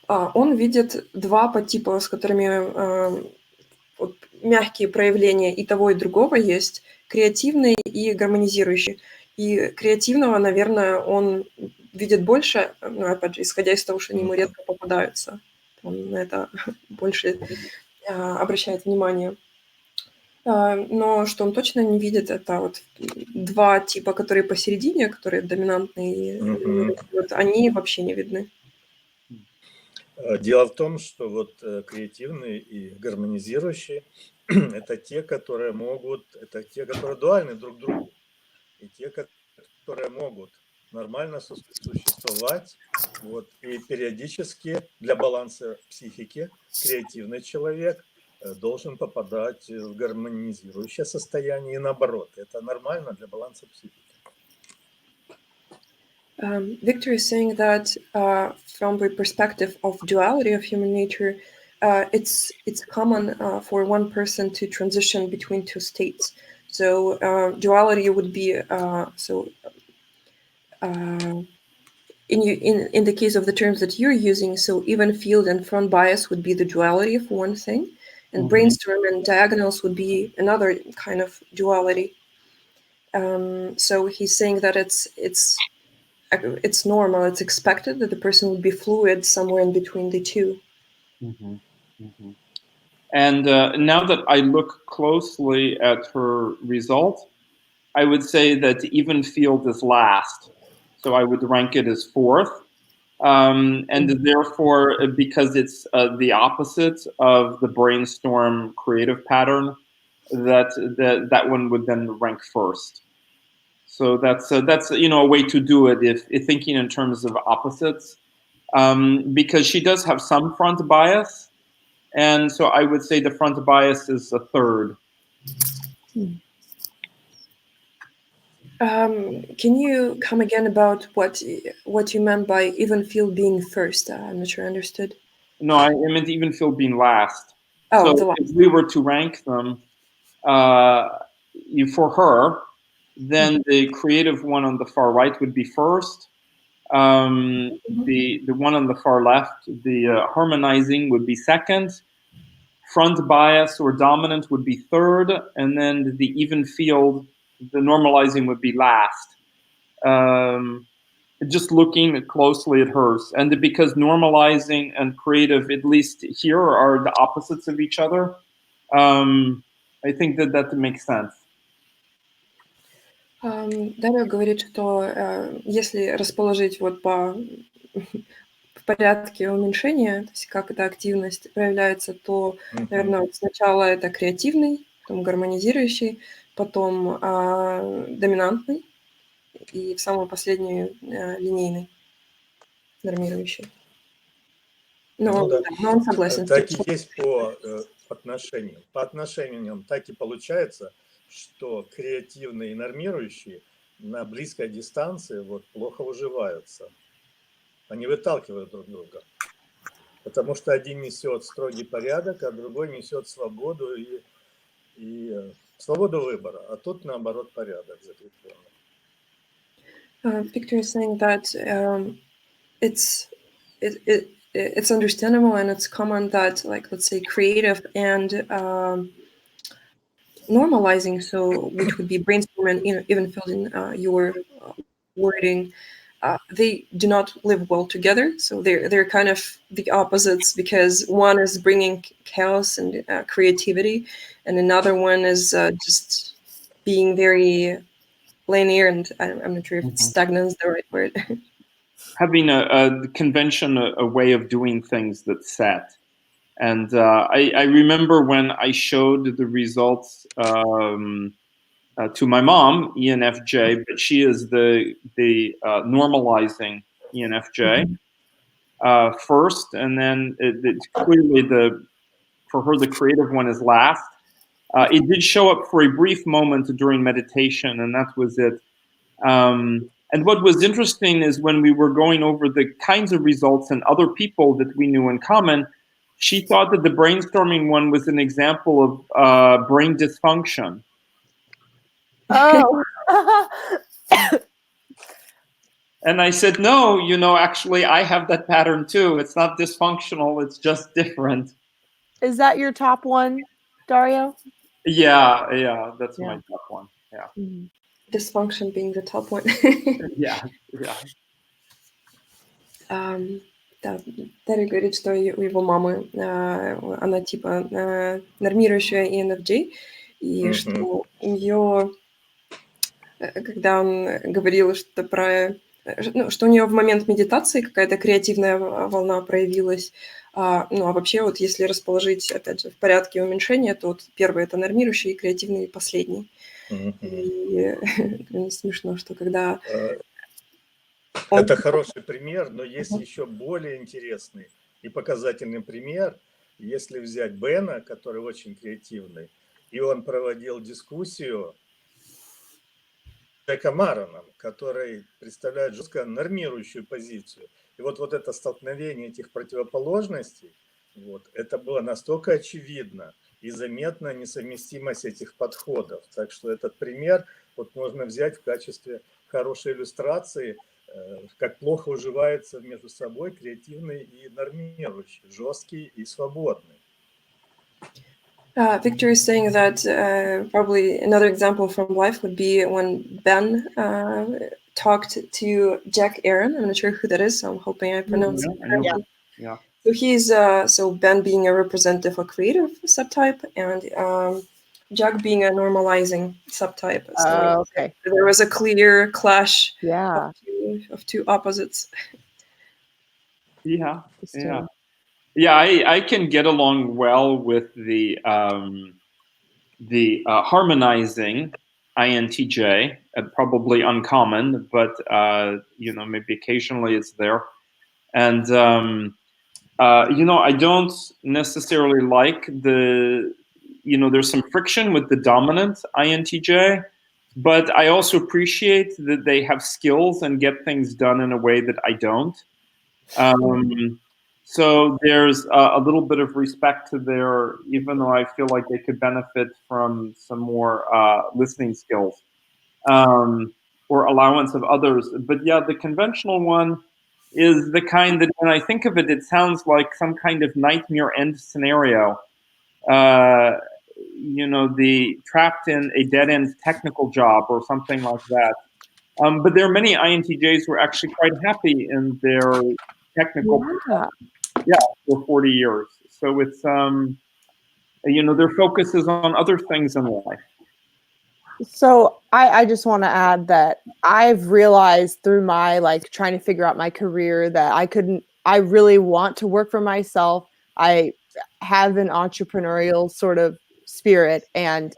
Он видит два подтипа, с которыми вот, мягкие проявления и того, и другого есть, креативный и гармонизирующий. И креативного, наверное, он видит больше, ну, опять же, исходя из того, что они ему редко попадаются. Он на это больше обращает внимание. Но что он точно не видит, это вот два типа, которые посередине, которые доминантные, вот они вообще не видны. Дело в том, что вот креативные и гармонизирующие – это те, которые могут, это те, которые дуальны друг другу, и те, которые могут нормально существовать, вот, и периодически для баланса психики креативный человек должен попадать в гармонизирующее состояние и наоборот. Это нормально для баланса психики. Victor is saying that from the perspective of duality of human nature, it's common for one person to transition between two states. So duality would be in the case of the terms that you're using, so even field and front bias would be the duality for one thing, and brainstorm and diagonals would be another kind of duality. So he's saying that it's normal, it's expected that the person would be fluid somewhere in between the two. And now that I look closely at her result, I would say that even field is last. So I would rank it as fourth. And therefore, because it's the opposite of the brainstorm creative pattern, that one would then rank first. So that's a way to do it if thinking in terms of opposites, because she does have some front bias, and so I would say the front bias is a third. Can you come again about what you meant by even field being first? I'm not sure I understood. No, I meant even field being last. Oh, so the last. If we were to rank them for her, then the creative one on the far right would be first. The one on the far left, the harmonizing, would be second. Front bias or dominant would be third, and then the even field, the normalizing, would be last. Just looking closely at hers, and because normalizing and creative, at least here, are the opposites of each other, I think that makes sense. Дарио говорит, что если расположить вот в порядке уменьшения, то есть как эта активность проявляется, то, наверное, сначала это креативный, потом гармонизирующий, потом доминантный и в самую последнюю линейный, нормирующий. Но он согласен. Так и есть по отношениям. По отношениям так и получается, что креативные и нормирующие на близкой дистанции вот плохо уживаются. Они выталкивают друг друга. Потому что один несет строгий порядок, а другой несет свободу и свободу выбора. А тут, наоборот, порядок закрепленный. Victor is saying that it's understandable and it's common that, like, let's say, creative and normalizing, so which would be brainstorming, even filling your wording, they do not live well together. So they're kind of the opposites, because one is bringing chaos and creativity, and another one is just being very linear, and I'm not sure if stagnant is the right word. Having a convention, a way of doing things that's set. And I remember when I showed the results to my mom, ENFJ, but she is the normalizing ENFJ first, and then it's clearly for her the creative one is last. It did show up for a brief moment during meditation, and that was it. And what was interesting is when we were going over the kinds of results and other people that we knew in common, she thought that the brainstorming one was an example of brain dysfunction. Oh. And I said, no, actually, I have that pattern too. It's not dysfunctional. It's just different. Is that your top one, Dario? Yeah, that's my top one. Yeah. Mm-hmm. Dysfunction being the top one. Yeah. Да, Дарья говорит, что у его мамы она типа нормирующая ENFJ, и что у нее, когда он говорил что что у нее в момент медитации какая-то креативная волна проявилась, а вообще вот если расположить, опять же, в порядке уменьшения, то вот первый это нормирующий, и креативный последний. И смешно, что когда... Это хороший пример, но есть еще более интересный и показательный пример. Если взять Бена, который очень креативный, и он проводил дискуссию с Джеком Мароном, который представляет жестко нормирующую позицию. И вот это столкновение этих противоположностей, это было настолько очевидно и заметна несовместимость этих подходов. Так что этот пример можно взять в качестве хорошей иллюстрации, как плохо уживаются между собой креативный и нормирующий, жесткий и свободный. Victor is saying that probably another example from life would be when Ben talked to Jack Aaron. I'm not sure who that is, so I'm hoping I pronounced it correctly. Yeah. So he's Ben being a representative or creative subtype, and Jack being a normalizing subtype. So Okay. there was a clear clash of two opposites. Yeah. I can get along well with the harmonizing INTJ, probably uncommon, but maybe occasionally it's there. And I don't necessarily like there's some friction with the dominant INTJ, but I also appreciate that they have skills and get things done in a way that I don't. So there's a little bit of respect to their, even though I feel like they could benefit from some more listening skills or allowance of others. But yeah, the conventional one is the kind that when I think of it, it sounds like some kind of nightmare end scenario. The trapped in a dead-end technical job or something like that. But there are many INTJs who are actually quite happy in their technical for 40 years. So it's their focus is on other things in life. So I just want to add that I've realized through my trying to figure out my career that I really want to work for myself. I have an entrepreneurial sort of spirit, and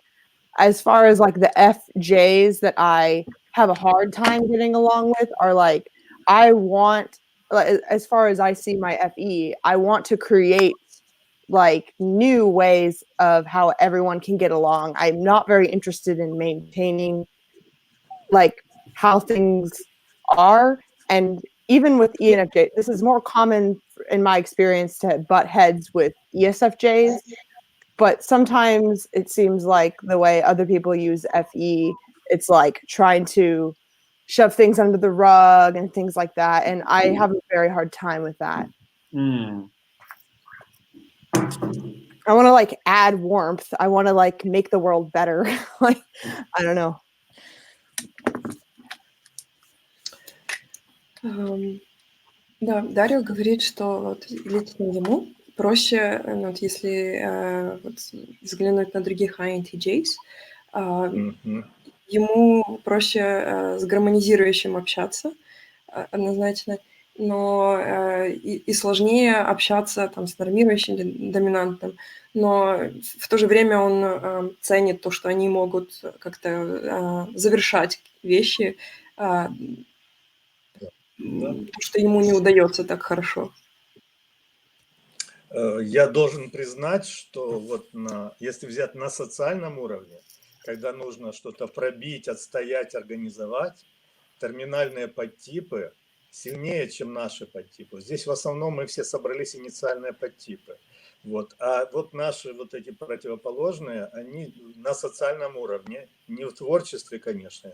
as far as the FJs that I have a hard time getting along with are I want, as far as I see my FE, I want to create new ways of how everyone can get along. I'm not very interested in maintaining how things are. And even with ENFJ, this is more common in my experience to butt heads with ESFJs. But sometimes it seems like the way other people use FE, it's trying to shove things under the rug and things like that. And I have a very hard time with that. I want to add warmth. I want to make the world better. I don't know. Да, Дарио говорит, что лично ему проще, если взглянуть на других INTJs, ему проще с гармонизирующим общаться однозначно, но и сложнее общаться с нормирующим доминантом, но в то же время он ценит то, что они могут как-то завершать вещи, что ему не удается так хорошо. Я должен признать, что если взять на социальном уровне, когда нужно что-то пробить, отстоять, организовать, терминальные подтипы сильнее, чем наши подтипы. Здесь в основном мы все собрались инициальные подтипы. А наши эти противоположные, они на социальном уровне, не в творчестве, конечно,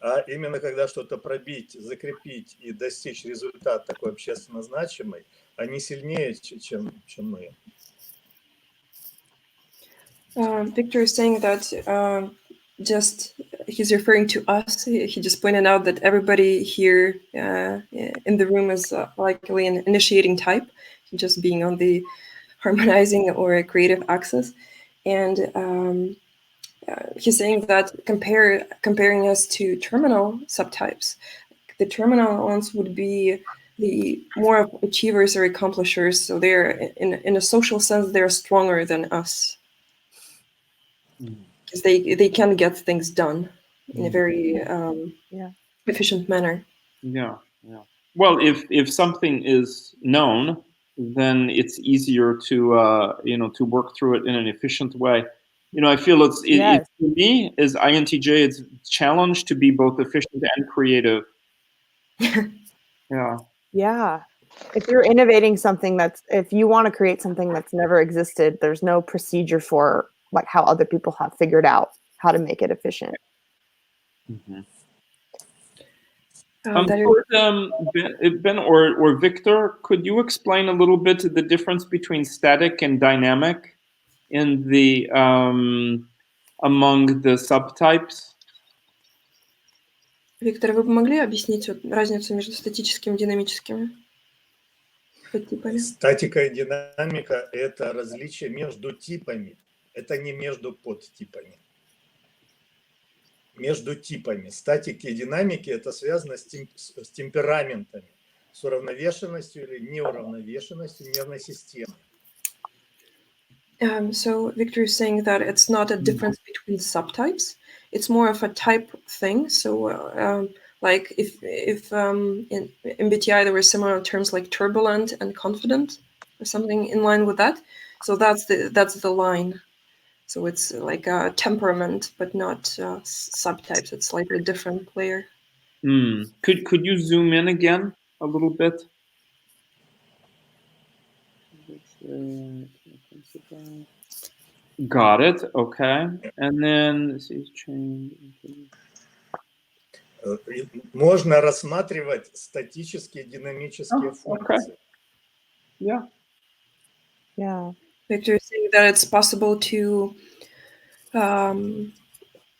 а именно когда что-то пробить, закрепить и достичь результат такой общественно значимый, они сильнее, чем мы. Victor is saying that he's referring to us. He just pointed out that everybody here in the room is likely an initiating type, just being on the harmonizing or creative axis. And he's saying that comparing us to terminal subtypes, the terminal ones would be the more of achievers or accomplishers. So they're in a social sense, they're stronger than us. Because they can get things done in a very efficient manner. Yeah. Well, if something is known, then it's easier to to work through it in an efficient way. I feel it for me as INTJ, it's a challenge to be both efficient and creative. Yeah. If you're innovating something if you want to create something that's never existed, there's no procedure for like how other people have figured out how to make it efficient. Ben or Victor, could you explain a little bit the difference between static and dynamic in the among the subtypes? Виктор, вы бы могли объяснить разницу между статическими и динамическими подтипами? Статика и динамика – это различие между типами, это не между подтипами. Между типами. Статики и динамики – это связано с темпераментами, с уравновешенностью или неуравновешенностью нервной системы. So Victor is saying that it's not a difference between subtypes. It's more of a type thing. So like if in MBTI there were similar terms like turbulent and confident or something in line with that. So that's the line. So it's like a temperament, but not subtypes. It's like a different layer. Could you zoom in again a little bit? Got it. Okay. And then можно рассматривать статические и динамические функции. Yeah. Victor is saying that it's possible to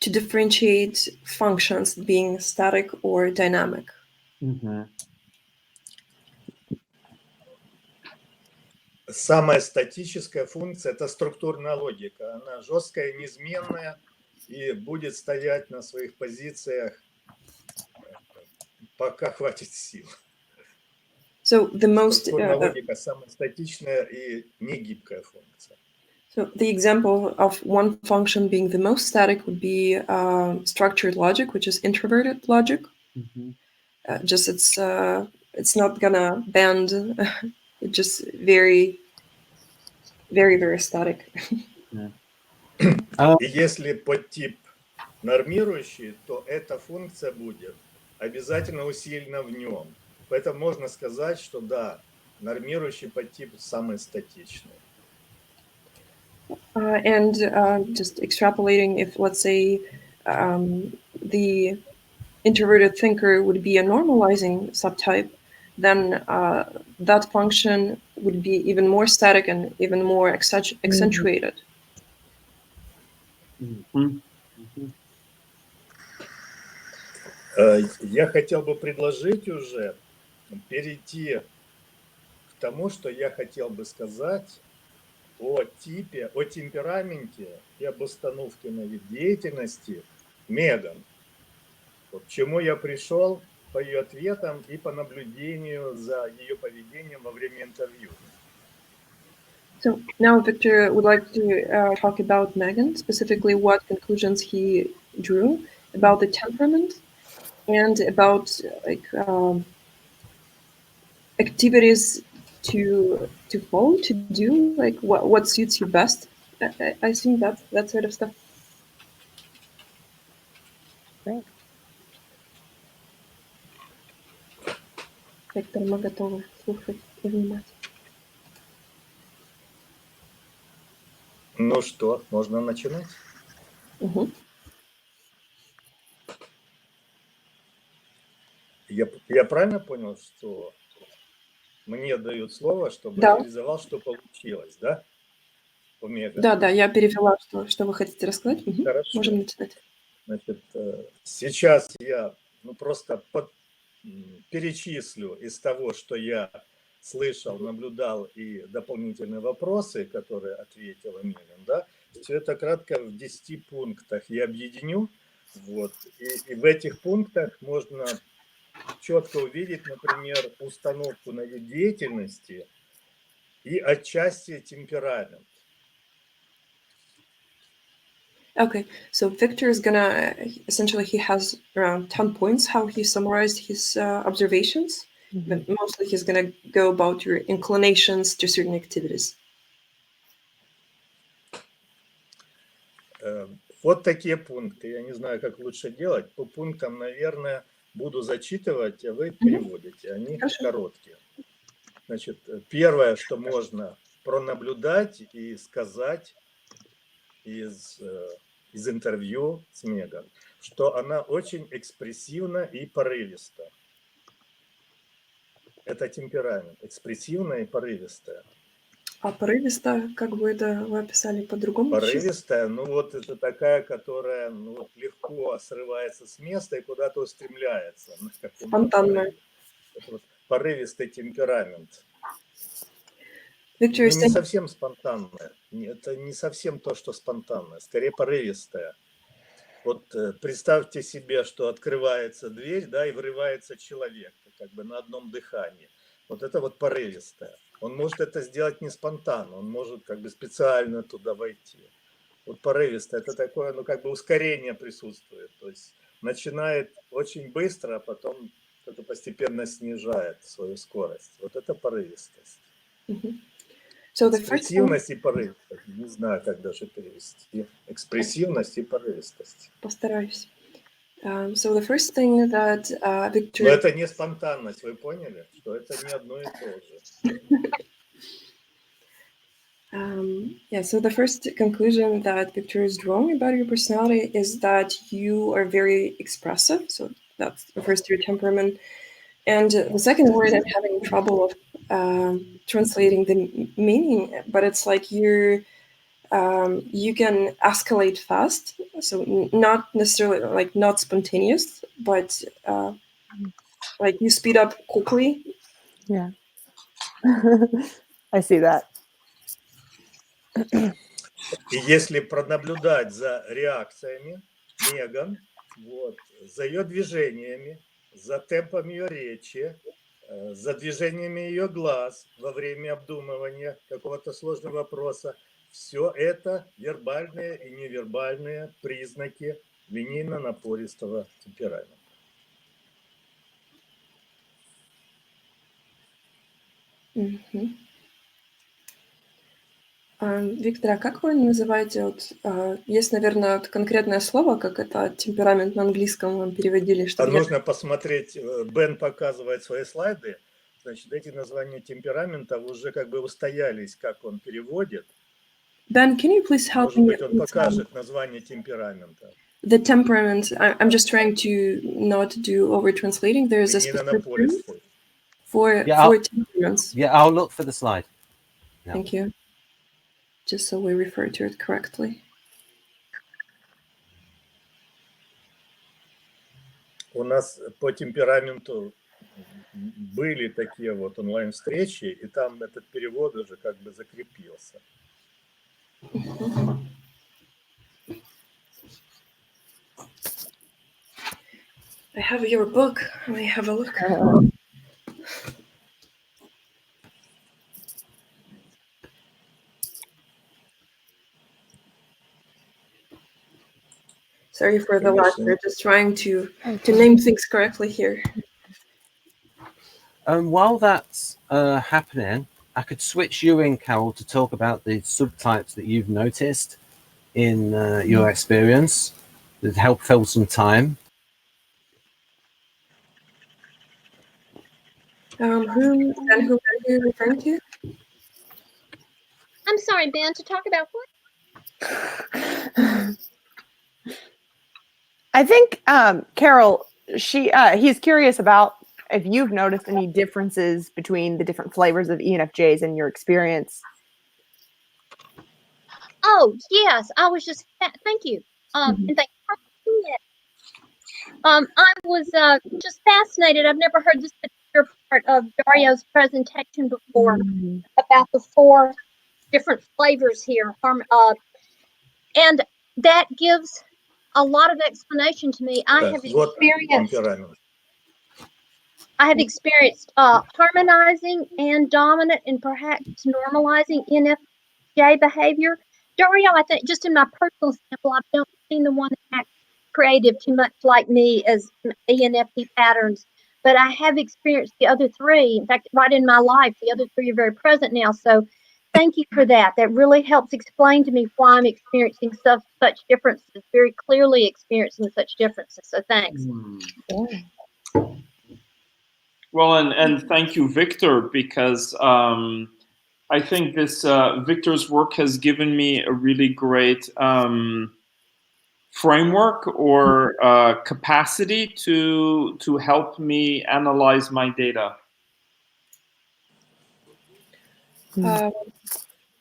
differentiate functions being static or dynamic. Самая статическая функция – это структурная логика. Она жесткая, неизменная и будет стоять на своих позициях, пока хватит сил. So the most структурная логика – самая статичная и негибкая функция. So the example of one function being the most static would be structured logic, which is introverted logic. Just it's not gonna bend. It's just very, very, very static. И если подтип нормирующий, то эта функция будет обязательно усилена в нем. Поэтому можно сказать, что да, нормирующий подтип самый статичный. And just extrapolating, if let's say the introverted thinker would be a normalizing subtype, then that function would be even more static and even more accentuated. Я хотел бы предложить уже перейти к тому, что я хотел бы сказать о типе, о темпераменте и об установке на вид деятельности Меган. К чему я пришел по ее ответам и по наблюдению за ее поведением во время интервью. So now Victor would like to talk about Megan, specifically what conclusions he drew about the temperament and about like activities to follow, to do, like what suits you best. I think that sort of stuff. Great. Виктор, мы готовы слушать и внимать. Ну что, можно начинать? Я правильно понял, что мне дают слово, чтобы я реализовал, что получилось, да? Да, я перевела, что вы хотите рассказать. Хорошо. Можем начинать. Значит, сейчас я просто перечислю из того, что я слышал, наблюдал, и дополнительные вопросы, которые ответила Меган, да, все это кратко в 10 пунктах я объединю, вот, и в этих пунктах можно четко увидеть, например, установку на вид деятельности и отчасти темперамент. Okay, so Victor is gonna essentially, he has around 10 points how he summarized his observations, but mostly he's gonna go about your inclinations to certain activities. Вот такие пункты. Я не знаю, как лучше делать. По пунктам, наверное, буду зачитывать, а вы переводите. Они короткие. Значит, первое, что можно пронаблюдать и сказать из интервью с Меган, что она очень экспрессивна и порывиста. Это темперамент. Экспрессивная и порывистая. А порывистая, как бы это вы описали по-другому? Порывистая, ну вот это такая, которая легко срывается с места и куда-то устремляется. Спонтанная. Это вот порывистый темперамент. Victor is Не saying, совсем спонтанная. Это не совсем то, что спонтанное. Скорее порывистая. Вот представьте себе, что открывается дверь, да, и врывается человек, как бы на одном дыхании. Вот это вот порывистое. Он может это сделать не спонтанно, он может как бы специально туда войти. Вот порывистое, это такое, ну как бы ускорение присутствует. То есть начинает очень быстро, а потом это постепенно снижает свою скорость. Вот это порывистость. so the first thing, Экспрессивность и порывистость. Не знаю, как даже перевести. Экспрессивность и порывистость. постараюсь. So the first thing that Victor... Но это не спонтанность, вы поняли? Что это не одно и то же. Yeah, so the first conclusion that Victor is drawing about your personality is that you are very expressive. So that refers to your temperament. And the second word, I'm having trouble of translating the meaning, but it's like you can escalate fast. So not necessarily like not spontaneous, but like you speed up quickly. Yeah. I see that. И если пронаблюдать за реакциями Меган, вот, за ее движениями, за темпом ее речи, за движениями ее глаз во время обдумывания какого-то сложного вопроса, все это вербальные и невербальные признаки линейно-напористого темперамента. Виктор, а как вы называете, вот, есть, наверное, конкретное слово, как это темперамент на английском вам переводили? Чтобы нужно посмотреть, Бен показывает свои слайды, значит, эти названия темперамента уже как бы устоялись, как он переводит. Ben, can you please help Может me? быть, он покажет название темперамента. The temperament, I'm just trying to not do over translating. There's a specific term for temperaments. Yeah, I'll look for the slide. Yeah. Thank you. Just so we refer to it correctly. У нас по темпераменту были такие вот онлайн-встречи, и там этот перевод уже как бы закрепился. I have your book. Let me have a look. Sorry for the lack. We're just trying to name things correctly here. While that's happening, I could switch you in, Carol, to talk about the subtypes that you've noticed in your experience that help fill some time. Who are you referring to? I'm sorry, Ben, to talk about what? I think Carol, he's curious about if you've noticed any differences between the different flavors of ENFJs in your experience. Oh, yes, I was just, thank you. And thank you for doing it. I was just fascinated. I've never heard this particular part of Dario's presentation before about the 4 different flavors here. And that gives a lot of explanation to me. I have Вот experienced темперамент. harmonizing and dominant and perhaps normalizing ENFJ behavior. Dario, I think just in my personal sample, I've not seen the one that acts creative too much like me as ENFP patterns, but I have experienced the other 3. In fact, right in my life, the other 3 are very present now. So thank you for that. That really helps explain to me why I'm experiencing such differences, very clearly experiencing such differences. So thanks. Well, and thank you, Victor, because I think this Victor's work has given me a really great framework or capacity to help me analyze my data.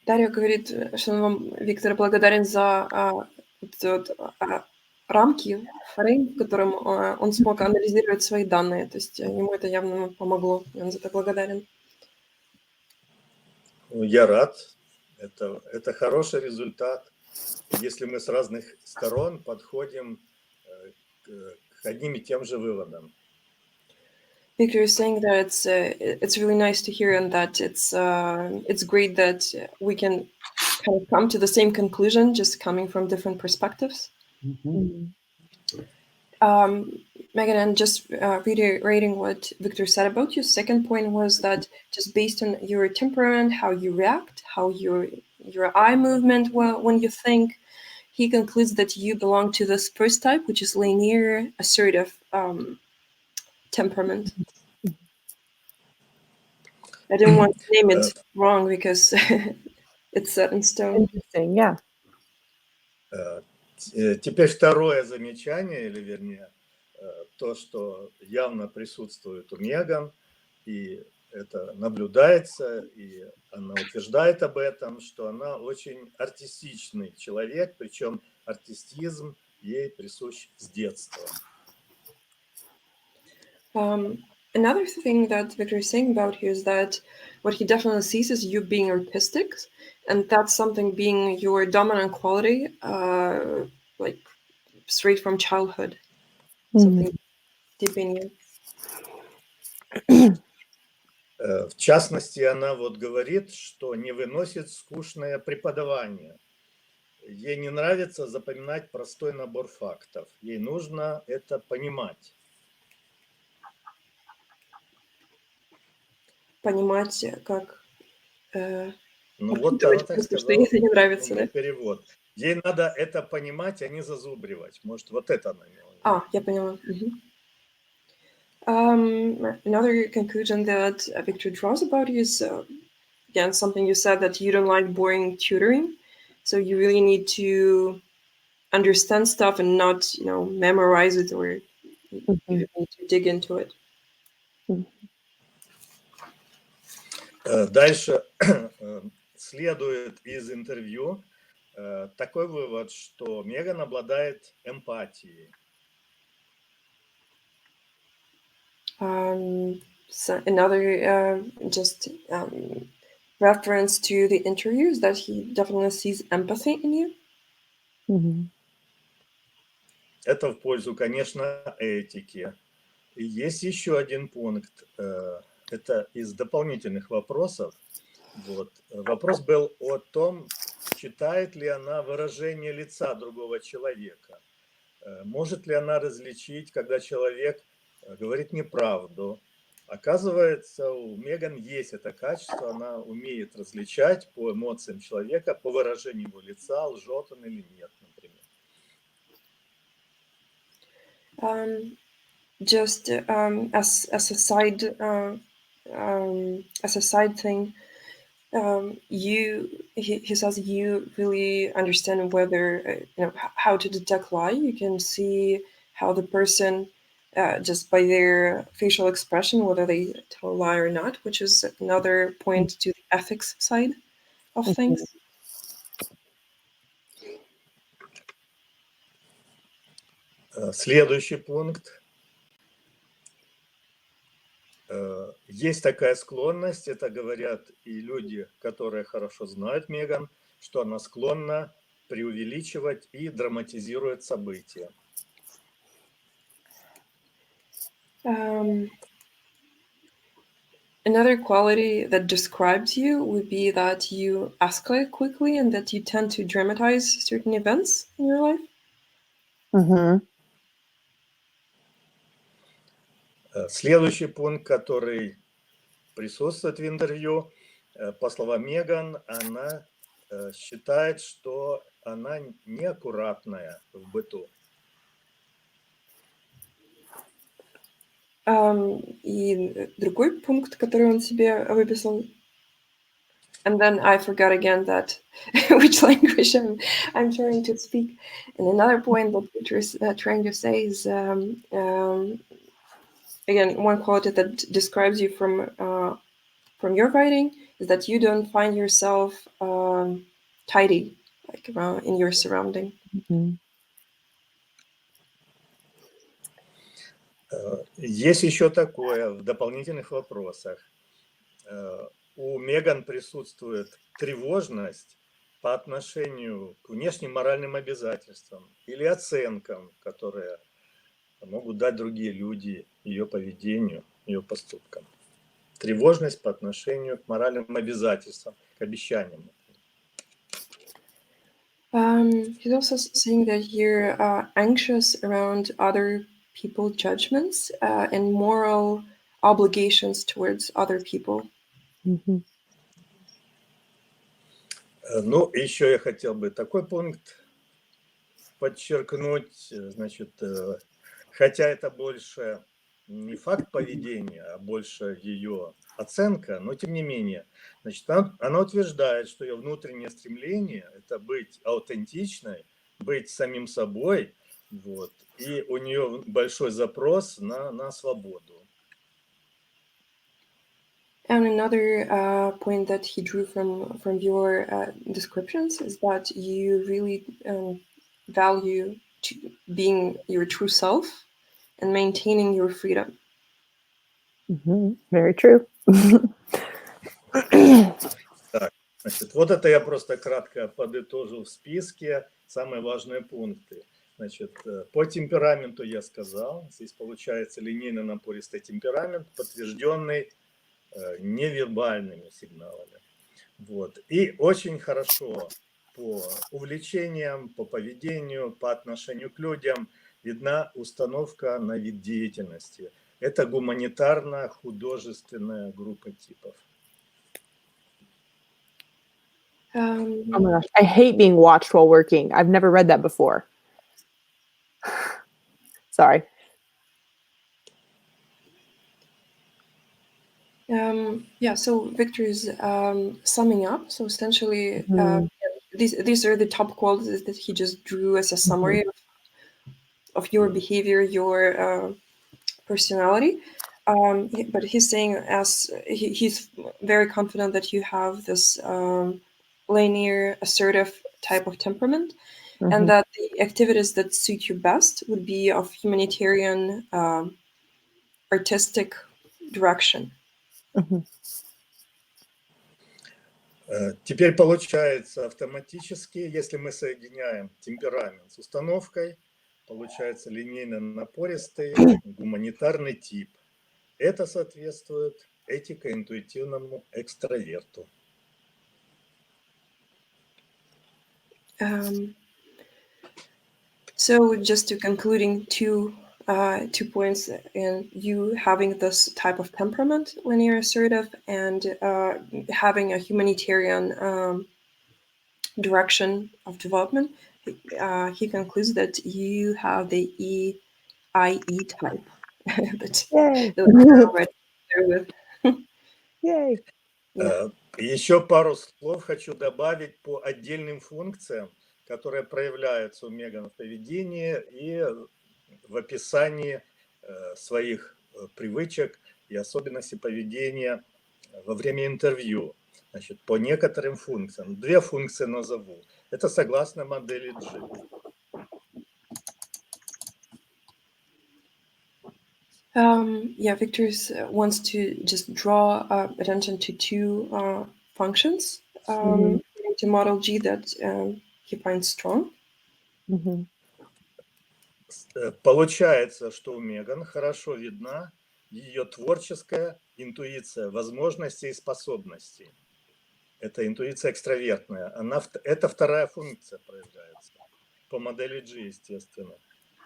Дарья говорит, что он вам, Виктор, благодарен за рамки, фрейм, в котором он смог анализировать свои данные. То есть ему это явно помогло, и он за это благодарен. Я рад. Это хороший результат, если мы с разных сторон подходим к одним и тем же выводам. Victor is saying that it's really nice to hear, and that it's great that we can kind of come to the same conclusion, just coming from different perspectives. Megan, and just reiterating what Victor said about your second point was that just based on your temperament, how you react, how your eye movement when you think, he concludes that you belong to this first type, which is linear, assertive temperament. I didn't want to name it wrong because it's set in stone. Interesting, yeah. Теперь второе замечание, или вернее, то, что явно присутствует у Меган, и это наблюдается, и она утверждает об этом, что она очень артистичный человек, причем артистизм ей присущ с детства. Another thing that Victor is saying about you is that what he definitely sees is you being artistic, and that's something being your dominant quality, like straight from childhood, something deep in you. В частности, она вот говорит, что не выносит скучное преподавание. Ей не нравится запоминать простой набор фактов. Ей нужно это понимать. Понимать, как... Ну вот она так сказала, что ей это не нравится, да? перевод. Ей надо это понимать, а не зазубривать. Может, вот это она имела. Я поняла. Another conclusion that Victor draws about you is, again, something you said, that you don't like boring tutoring. So you really need to understand stuff and not, memorize it, or you need to dig into it. Дальше следует из интервью такой вывод, что Меган обладает эмпатией. So another reference to the interviews, that he definitely sees empathy in you. Это в пользу, конечно, этики. И есть еще один пункт. Это из дополнительных вопросов. Вот. Вопрос был о том, читает ли она выражение лица другого человека. Может ли она различить, когда человек говорит неправду. Оказывается, у Меган есть это качество, она умеет различать по эмоциям человека, по выражению его лица, лжет он или нет, например. As a side thing, he says you really understand whether how to detect lie. You can see how the person just by their facial expression whether they tell a lie or not, which is another point to the ethics side of things. Следующий пункт. Есть такая склонность, это говорят и люди, которые хорошо знают Меган, что она склонна преувеличивать и драматизирует события. Another quality that describes you would be that you escalate quickly and that you tend to dramatize certain events in your life. Mm-hmm. Следующий пункт, который присутствует в интервью, по словам Меган, она считает, что она неаккуратная в быту. И другой пункт, который он себе выписал. And then I forgot again that which language I'm trying to speak. And another point that Peter's trying to say is again, one quality that describes you from your writing is that you don't find yourself tidy, like in your surrounding. Mm-hmm. Есть еще такое в дополнительных вопросах. У Меган присутствует тревожность по отношению к внешним моральным обязательствам или оценкам, которые могут дать другие люди ее поведению, ее поступкам. Тревожность по отношению к моральным обязательствам, к обещаниям. He's also saying that you're anxious around other people's judgments and moral obligations towards other people. Mm-hmm. Ну, еще я хотел бы такой пункт подчеркнуть, значит, хотя это больше не факт поведения, а больше ее оценка, но тем не менее, значит, она утверждает, что ее внутреннее стремление – это быть аутентичной, быть самим собой, вот, и у нее большой запрос на свободу. And another point that he drew from your descriptions is that you really value being your true self and maintaining your freedom. Mm-hmm. Very true. Так, значит, вот это я просто кратко подытожил в списке самые важные пункты. Значит, по темпераменту я сказал, здесь получается линейно-напористый темперамент, подтвержденный невербальными сигналами. Вот. И очень хорошо по увлечениям, по поведению, по отношению к людям видна установка на вид деятельности. Это гуманитарно-художественная группа типов. Oh my gosh, I hate being watched while working. I've never read that before. Sorry. Yeah, so Victor is summing up. So essentially, Mm-hmm. these are the top qualities that he just drew as a summary of your behavior, your personality. But he's saying as he's very confident that you have this linear, assertive type of temperament, Mm-hmm. and that the activities that suit you best would be of humanitarian, artistic direction. Mm-hmm. Теперь получается автоматически, если мы соединяем темперамент с установкой, получается линейно-напористый гуманитарный тип. Это соответствует этико-интуитивному экстраверту. So just to concluding two points, and you having this type of temperament when you're assertive, and having a humanitarian direction of development, he concludes that you have the E.I.E type. Yay! Yay! Yeah. Еще пару слов хочу добавить по отдельным функциям, которые проявляются у Меган в поведении и в описании своих привычек и особенностей поведения во время интервью. Значит, по некоторым функциям. Две функции назову. Это согласно модели G. Yeah, Victor wants to just draw attention to two functions to model G that he finds strong. Получается, что у Меган хорошо видна ее творческая интуиция возможностей и способностей. Это интуиция экстравертная. Это вторая функция проявляется по модели G, естественно.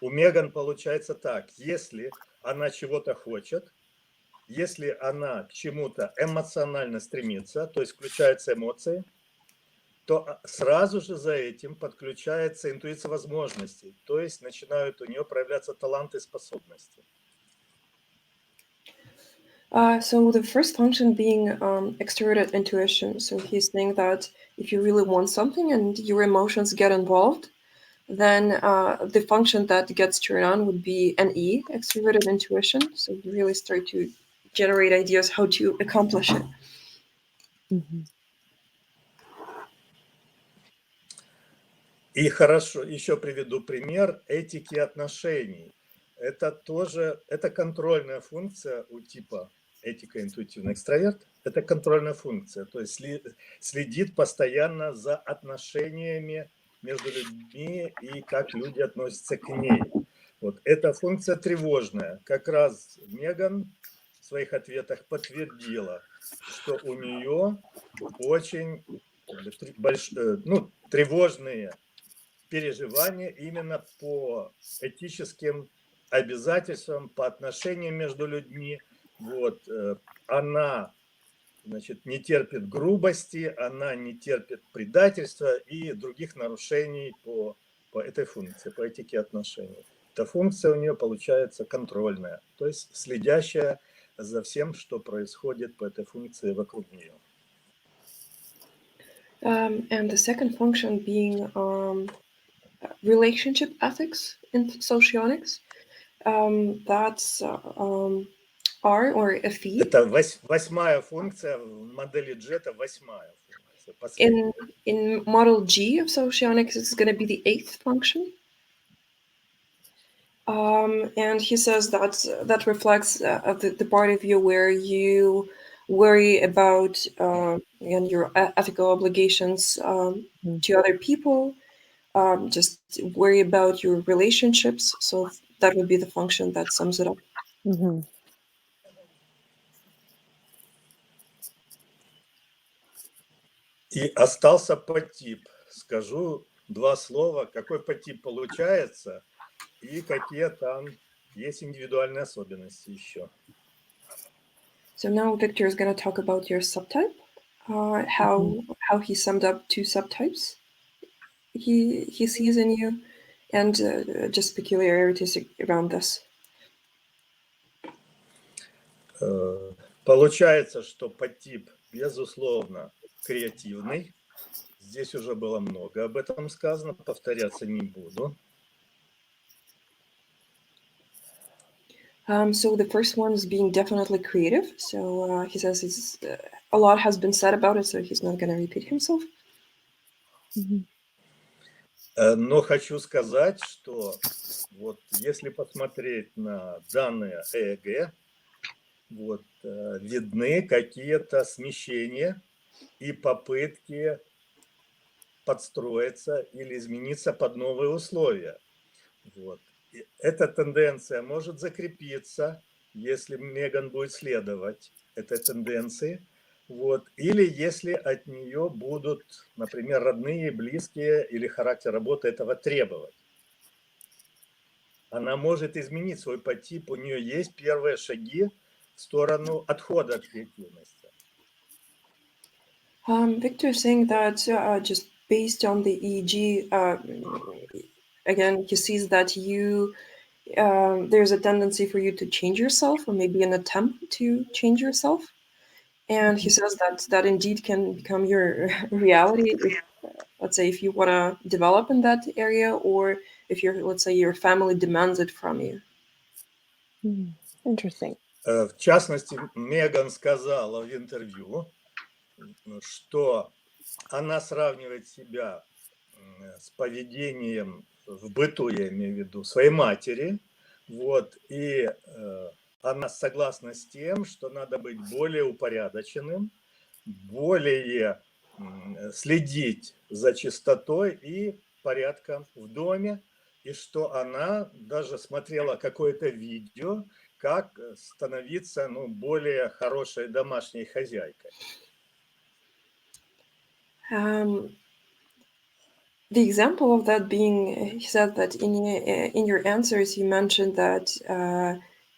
У Меган получается так: если она чего-то хочет, если она к чему-то эмоционально стремится, то есть включаются эмоции, то сразу же за этим подключается интуиция возможностей, то есть начинают у нее проявляться таланты и способности. So the first function being extroverted intuition. So he's saying that if you really want something and your emotions get involved, then the function that gets turned on would be NE, extroverted intuition. So you really start to generate ideas how to accomplish it. И хорошо, еще приведу пример этики отношений. Это тоже, это контрольная функция у типа этика интуитивный экстраверт. Это контрольная функция, то есть следит постоянно за отношениями между людьми и как люди относятся к ней. Вот эта функция тревожная. Как раз Меган в своих ответах подтвердила, что у нее очень тревожные переживания именно по этическим обязательствам, по отношениям между людьми. Вот. Она, значит, не терпит грубости, она не терпит предательства и других нарушений по этой функции, по этике отношений. Эта функция у нее получается контрольная, то есть следящая за всем, что происходит по этой функции вокруг нее. And the second function being relationship ethics in Socionics. That's R or E.I.E. Это восьмая функция в модели G, это восьмая функция. In model G of Socionics, it's going to be the 8th function. And he says that reflects the part of you where you worry about and your ethical obligations to other people, just worry about your relationships. So that would be the function that sums it up. И остался подтип. Скажу два слова, какой подтип получается и какие там есть индивидуальные особенности еще. So now Victor is going to talk about your subtype, how he summed up two subtypes he sees in you, and just peculiarities around this. Получается, что подтип, безусловно, креативный. Здесь уже было много об этом сказано, повторяться не буду. So the first one is being definitely creative. So he says a lot has been said about it, so he's not going to repeat himself. Но хочу сказать, что вот если посмотреть на данные E.I.E, вот видны какие-то смещения и попытки подстроиться или измениться под новые условия. Вот. И эта тенденция может закрепиться, если Меган будет следовать этой тенденции, вот, или если от нее будут, например, родные, близкие или характер работы этого требовать. Она может изменить свой подтип, у нее есть первые шаги в сторону отхода от креативности. Victor is saying that just based on the EEG, again, he sees that you there's a tendency for you to change yourself, or maybe an attempt to change yourself. And he says that indeed can become your reality, if, let's say, if you want to develop in that area, or if let's say, your family demands it from you. Interesting. В частности, Меган сказала в интервью, что она сравнивает себя с поведением в быту, я имею в виду, своей матери, вот, и она согласна с тем, что надо быть более упорядоченным, более следить за чистотой и порядком в доме, и что она даже смотрела какое-то видео, как становиться более хорошей домашней хозяйкой. The example of that being, he said that in your answers you mentioned that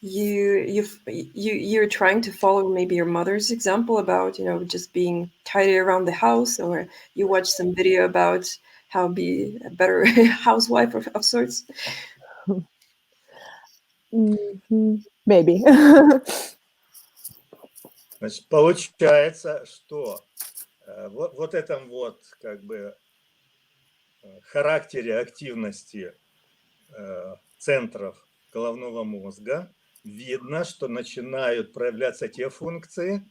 you're trying to follow maybe your mother's example about just being tidy around the house, or you watch some video about how be a better housewife of sorts. Maybe. Значит, получается, что вот этом вот как бы характере активности центров головного мозга видно, что начинают проявляться те функции,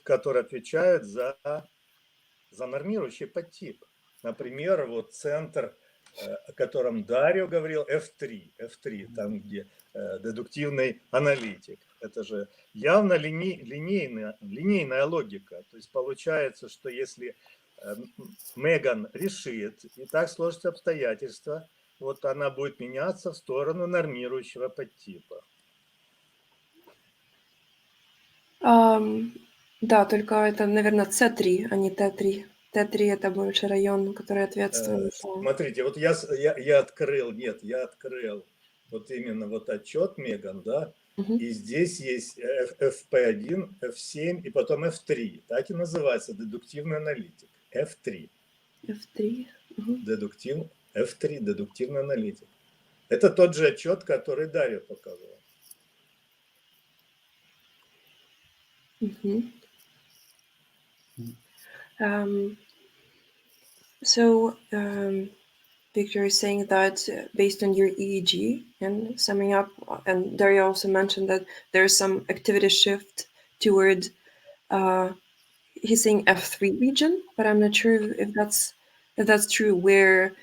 которые отвечают за нормирующий подтип. Например, вот центр, о котором Дарио говорил, F3, там, где дедуктивный аналитик. Это же явно линейная логика. То есть получается, что если Меган решит, и так сложатся обстоятельства, вот она будет меняться в сторону нормирующего подтипа. Да, только это, наверное, C3, а не T3. T3 это больше район, который ответственен за... Смотрите, вот я открыл вот именно вот отчет Меган, да, и здесь есть FP1, F7 и потом F3. Так и называется дедуктивный аналитик. F3. F3. F3, дедуктивный аналитик. Это тот же отчет, который Дарья показывал. Victor is saying that based on your EEG and summing up, and Dario also mentioned that there's some activity shift toward, he's saying F3 region, but I'm not sure if that's true, where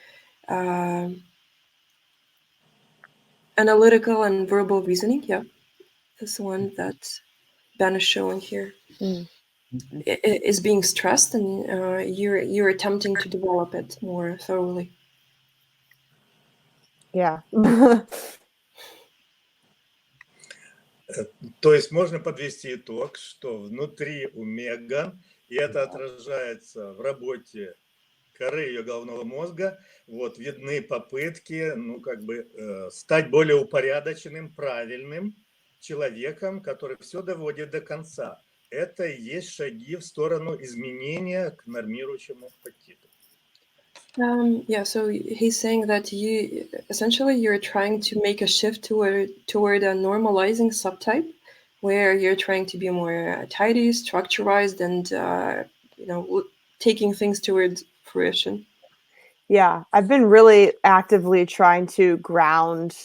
analytical and verbal reasoning, that's the one that Ben is showing here, is being stressed, and you're attempting to develop it more thoroughly. Yeah. То есть можно подвести итог, что внутри у Меган, и это отражается в работе коры ее головного мозга, вот видны попытки, стать более упорядоченным, правильным человеком, который все доводит до конца. Это и есть шаги в сторону изменения к нормирующему подтипу. So he's saying that you're trying to make a shift toward a normalizing subtype, where you're trying to be more tidy, structurized, and taking things towards fruition. Yeah, I've been really actively trying to ground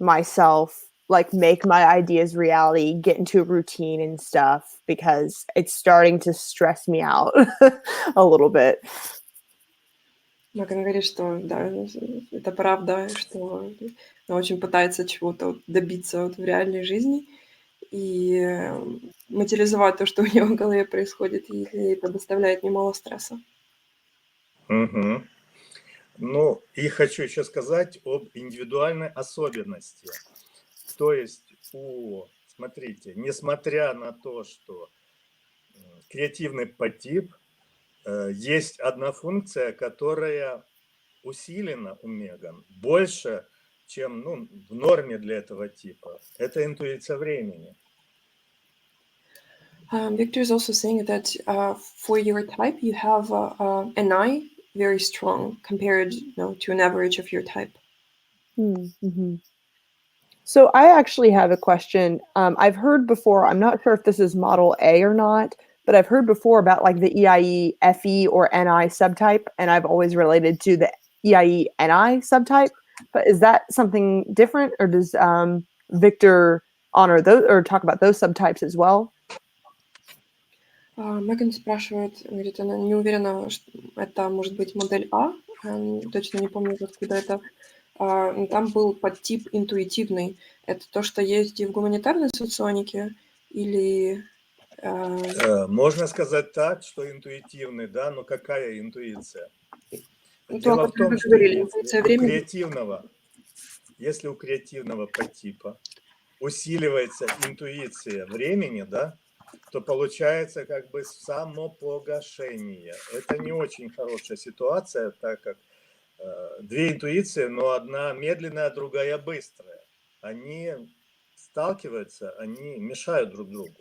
myself, like make my ideas reality, get into a routine and stuff, because it's starting to stress me out a little bit. Меган говорит, что да, это правда, что она очень пытается чего-то добиться в реальной жизни и материализовать то, что у нее в голове происходит, и это доставляет немало стресса. Ну, и хочу еще сказать об индивидуальной особенности. То есть, смотрите, несмотря на то, что креативный подтип, есть одна функция, которая усилена у Меган больше, чем в норме для этого типа. Это интуиция времени. Victor is also saying that for your type, you have an eye very strong compared to an average of your type. So I actually have a question. I've heard before, I'm not sure if this is model A or not, but I've heard before about like the E.I.E, F.E, or N.I subtype, and I've always related to the E.I.E, N.I subtype. But is that something different, or does Victor honor those or talk about those subtypes as well? Меган спрашивает, говорит, она не уверена, что это может быть модель А, точно не помню, откуда это. Там был подтип интуитивный. Это то, что есть и в гуманитарной соционике, или... Можно сказать так, что интуитивный, да, но какая интуиция? То, о Дело в котором том, вы что говорили, интуиция времени. если у креативного подтипа усиливается интуиция времени, да, то получается как бы самопогашение. Это не очень хорошая ситуация, так как две интуиции, но одна медленная, другая быстрая. Они сталкиваются, они мешают друг другу.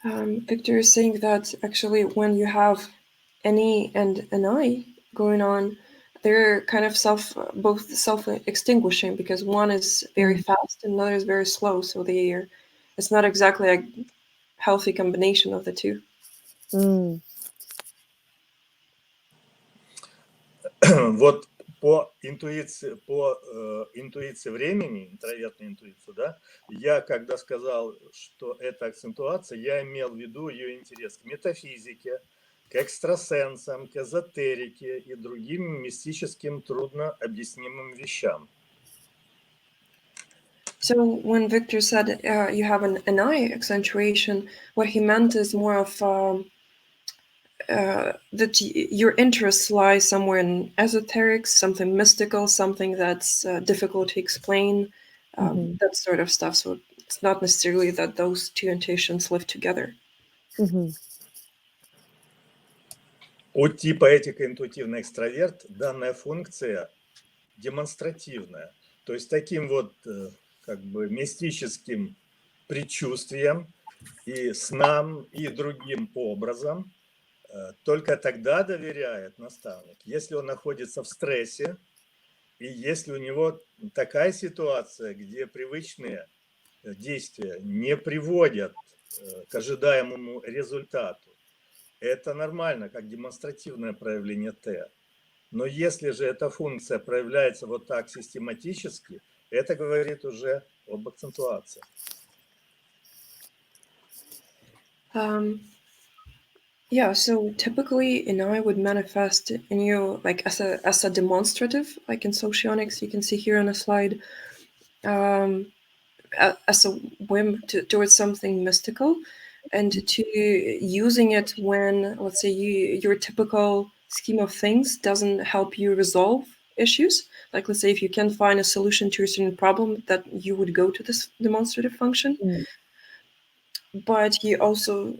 Victor is saying that actually when you have an E and an I going on, they're kind of both self-extinguishing, because one is very fast and another is very slow. So it's not exactly a healthy combination of the two. Вот по интуиции времени, интровертной интуиции, да, я когда сказал, что это акцентуация, я имел в виду ее интерес к метафизике, к экстрасенсам, к эзотерике и другим мистическим, трудно объяснимым вещам. So when Victor said you have an I accentuation, what he meant is more of that your interests lie somewhere in esoteric, something mystical, something that's difficult to explain, that sort of stuff. So it's not necessarily that those two intuitions live together. У типа этико-интуитивный экстраверт данная функция демонстративная. То есть таким вот как бы мистическим предчувствием и снам, и другим образом только тогда доверяет наставник, если он находится в стрессе, и если у него такая ситуация, где привычные действия не приводят к ожидаемому результату. Это нормально, как демонстративное проявление Т. Но если же эта функция проявляется вот так систематически, это говорит уже об акцентуации. Yeah, so typically an I would manifest in you like as a demonstrative, like in Socionics, you can see here on the slide, as a whim towards something mystical, and to using it when, let's say, your typical scheme of things doesn't help you resolve issues. Like, let's say, if you can't find a solution to a certain problem, that you would go to this demonstrative function. But he also,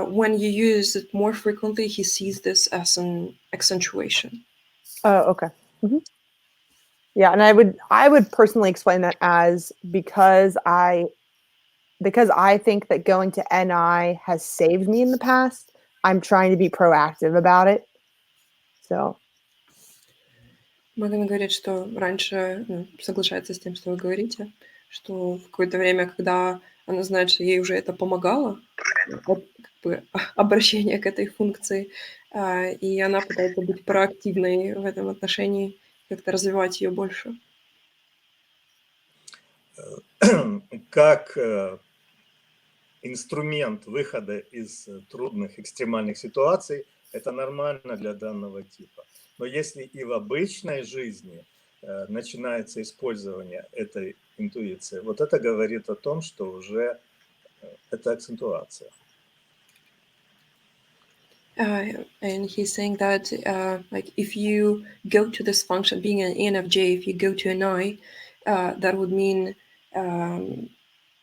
when you use it more frequently, he sees this as an accentuation. Oh, okay. Yeah, and I would personally explain that as because I think that going to NI has saved me in the past, I'm trying to be proactive about it. So. Меган говорит, что раньше соглашается с тем, что вы говорите, что в какое-то время, когда она знает, что ей уже это помогало, как бы обращение к этой функции, и она пытается быть проактивной в этом отношении, как-то развивать ее больше. Как инструмент выхода из трудных экстремальных ситуаций, это нормально для данного типа. Но если и в обычной жизни начинается использование этой интуиции, вот это говорит о том, что уже это акцентуация. And he's saying that like if you go to this function, being an ENFJ, if you go to an I, that would mean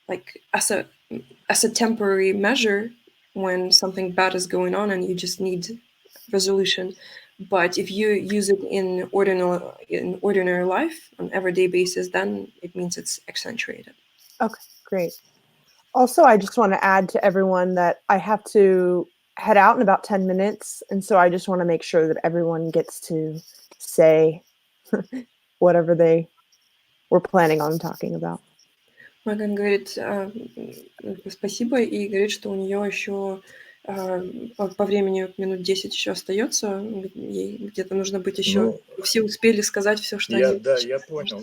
like as a temporary measure when something bad is going on and you just need resolution. But if you use it in ordinary life on everyday basis, then it means it's accentuated. Okay, great. Also, I just want to add to everyone that I have to head out in about 10 minutes. And so I just want to make sure that everyone gets to say whatever they were planning on talking about. Меган говорит спасибо и говорит, что у нее еще по времени минут 10 еще остается. Ей где-то нужно быть еще. Все успели сказать все, что они... Да, я понял.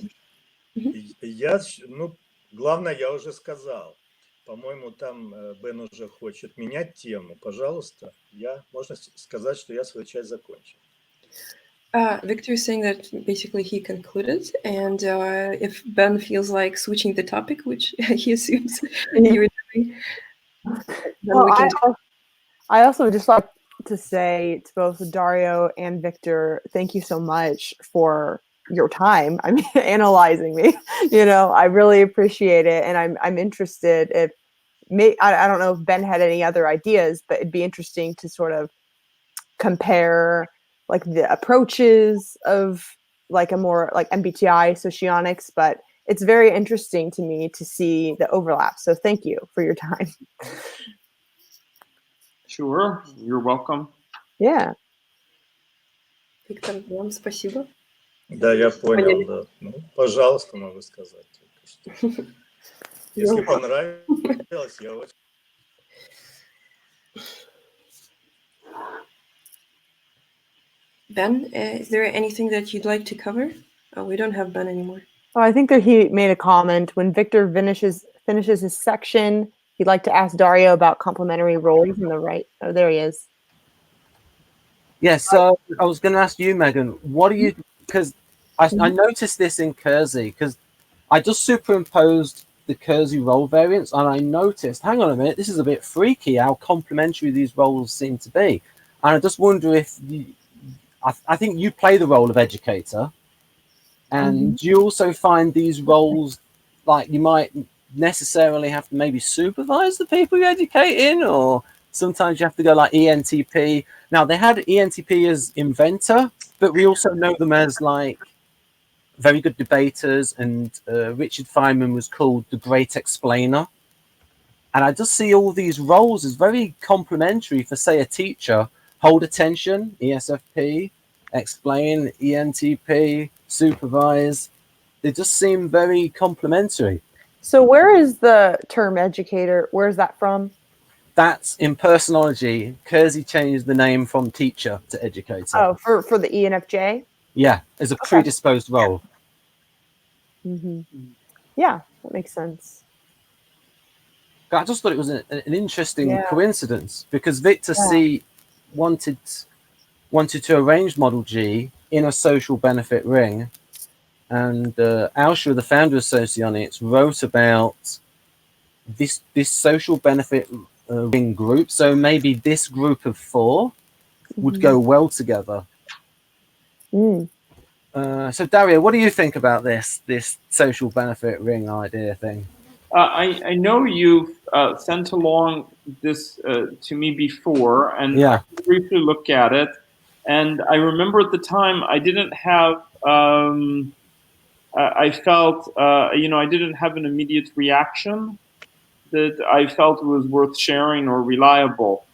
Главное, я уже сказал. По-моему, там Бен уже хочет менять тему. Пожалуйста, можно сказать, что я свою часть закончил. Victor is saying that basically he concluded, and if Ben feels like switching the topic, which he assumes you were doing, then Well, we can. I also would just like to say to both Dario and Victor, thank you so much for your time. I mean, analyzing me. You know, I really appreciate it, and I'm interested. If I don't know if Ben had any other ideas, but it'd be interesting to sort of compare like the approaches of like a more like MBTI socionics, but it's very interesting to me to see the overlap. So thank you for your time. Sure, you're welcome. Yeah. Виктор, вам спасибо. Да, я понял, да. Ну, пожалуйста, могу сказать. Если понравилось, я очень... Ben, is there anything that you'd like to cover? Oh, we don't have Ben anymore. Oh, I think that he made a comment when Victor finishes his section. He'd like to ask Dario about complementary roles in the right. Oh, there he is. Yes, so I was going to ask you, Megan, what do you, because I noticed this in Kersey, because I just superimposed the Kersey role variants, and I noticed, hang on a minute, this is a bit freaky how complementary these roles seem to be. And I just wonder if, I think you play the role of educator, and do you also find these roles, like you might necessarily have to maybe supervise the people you educate in, or sometimes you have to go like ENTP. Now, they had ENTP as inventor, but we also know them as like very good debaters, and Richard Feynman was called the great explainer. And I just see all these roles as very complementary for, say, a teacher. Hold attention, ESFP, explain, ENTP, supervise. They just seem very complementary. So where is the term educator? Where is that from? That's in personology. Kersey changed the name from teacher to educator. Oh, for the ENFJ? Yeah, as a predisposed role. Yeah, that makes sense. I just thought it was an interesting coincidence, because Victor C wanted to arrange Model G in a social benefit ring, and Alsha, the founder of Socionics, wrote about this social benefit ring group. So maybe this group of 4 would go well together. So Dario, what do you think about this social benefit ring idea thing? I know you've sent along this to me before, and I briefly look at it. And I remember at the time I didn't have, I felt, I didn't have an immediate reaction that I felt was worth sharing or reliable.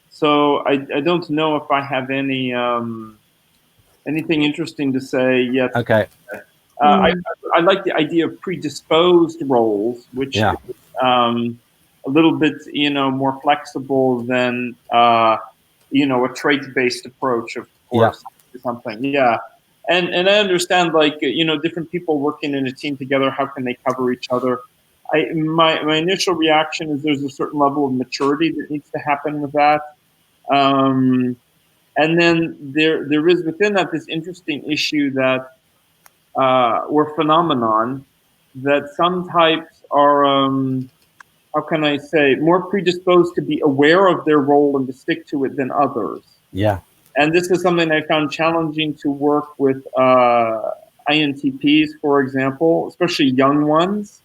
So I don't know if I have any anything interesting to say yet. Okay. I like the idea of predisposed roles, which is a little bit, more flexible than, a trait-based approach, of course, to something. Yeah. And I understand, like, different people working in a team together, how can they cover each other? My initial reaction is there's a certain level of maturity that needs to happen with that. And then there is within that this interesting issue that, or phenomenon, that some types are, how can I say, more predisposed to be aware of their role and to stick to it than others. Yeah. And this is something I found challenging to work with INTPs, for example, especially young ones,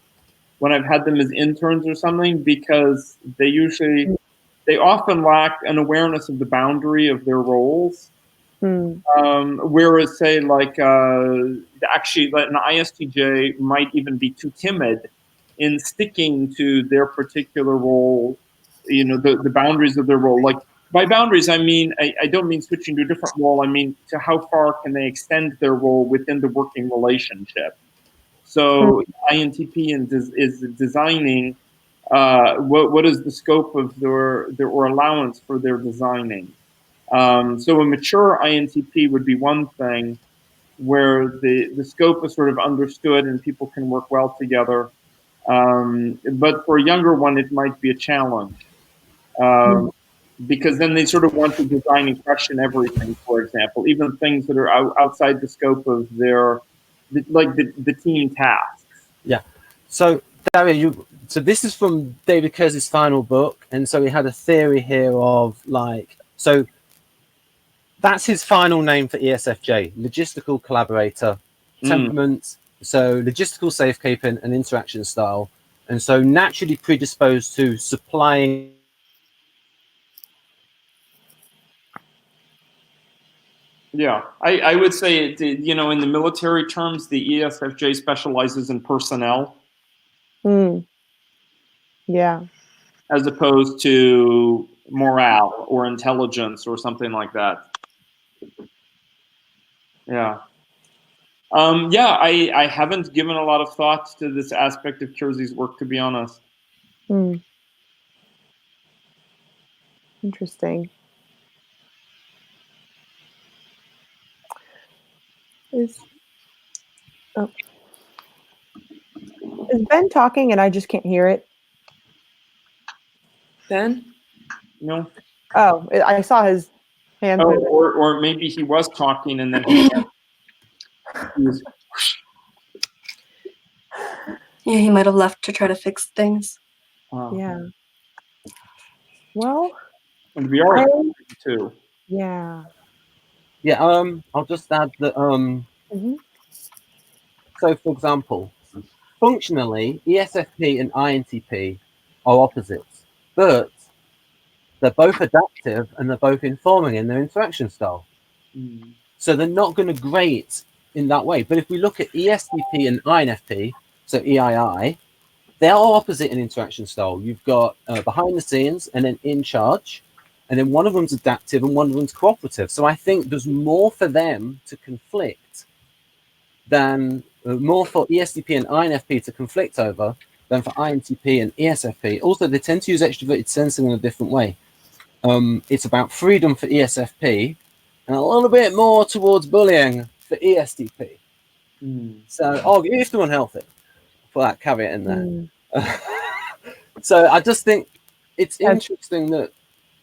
when I've had them as interns or something, because they often lack an awareness of the boundary of their roles. Whereas, say, like, actually, an ISTJ might even be too timid in sticking to their particular role, the boundaries of their role. Like, by boundaries, I mean, I don't mean switching to a different role. I mean, to how far can they extend their role within the working relationship. So INTP is designing what is the scope of their or allowance for their designing. So a mature INTP would be one thing, where the scope is sort of understood and people can work well together. But for a younger one, it might be a challenge. because then they sort of want to design and question everything, for example, even things that are outside the scope of their, like the team tasks. Yeah. So, Dario, so this is from David Kersey's final book, and so he had a theory here of like, so that's his final name for ESFJ, logistical collaborator, temperament, so logistical safekeeping and interaction style, and so naturally predisposed to supplying. Yeah, I would say, you know, in the military terms, the ESFJ specializes in personnel. Yeah. As opposed to morale or intelligence or something like that. Yeah. Yeah, I haven't given a lot of thought to this aspect of Kersey's work, to be honest. Interesting. Is Ben talking and I just can't hear it? Ben? No. Oh, I saw his hand. Oh, or maybe he was talking and then he was. Yeah, he might have left to try to fix things. Yeah. Well, And we are too. Yeah. Yeah. I'll just add that. So, for example, functionally, ESFP and INTP are opposites, but they're both adaptive and they're both informing in their interaction style. So they're not going to grate in that way. But if we look at ESTP and INFP, so E.I.E, they are opposite in interaction style. You've got behind the scenes and then in charge, and then one of them's adaptive and one of them's cooperative. So I think there's more for them to conflict than more for ESTP and INFP to conflict over than for INTP and ESFP. Also, they tend to use extroverted sensing in a different way. It's about freedom for ESFP and a little bit more towards bullying for ESTP. So, if they're unhealthy, put that caveat in there. So I just think it's interesting that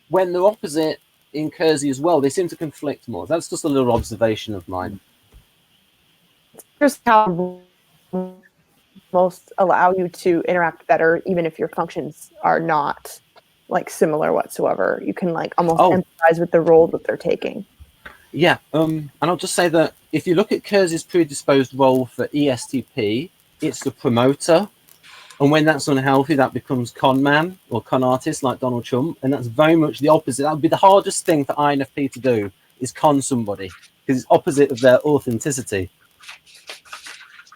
when they're opposite in Kersey as well, they seem to conflict more. That's just a little observation of mine. Just how most allow you to interact better, even if your functions are not like similar whatsoever. You can like almost empathize with the role that they're taking. Yeah, and I'll just say that if you look at Kersey's predisposed role for ESTP, it's the promoter. And when that's unhealthy, that becomes con man or con artist like Donald Trump. And that's very much the opposite. That would be the hardest thing for INFP to do, is con somebody, because it's opposite of their authenticity.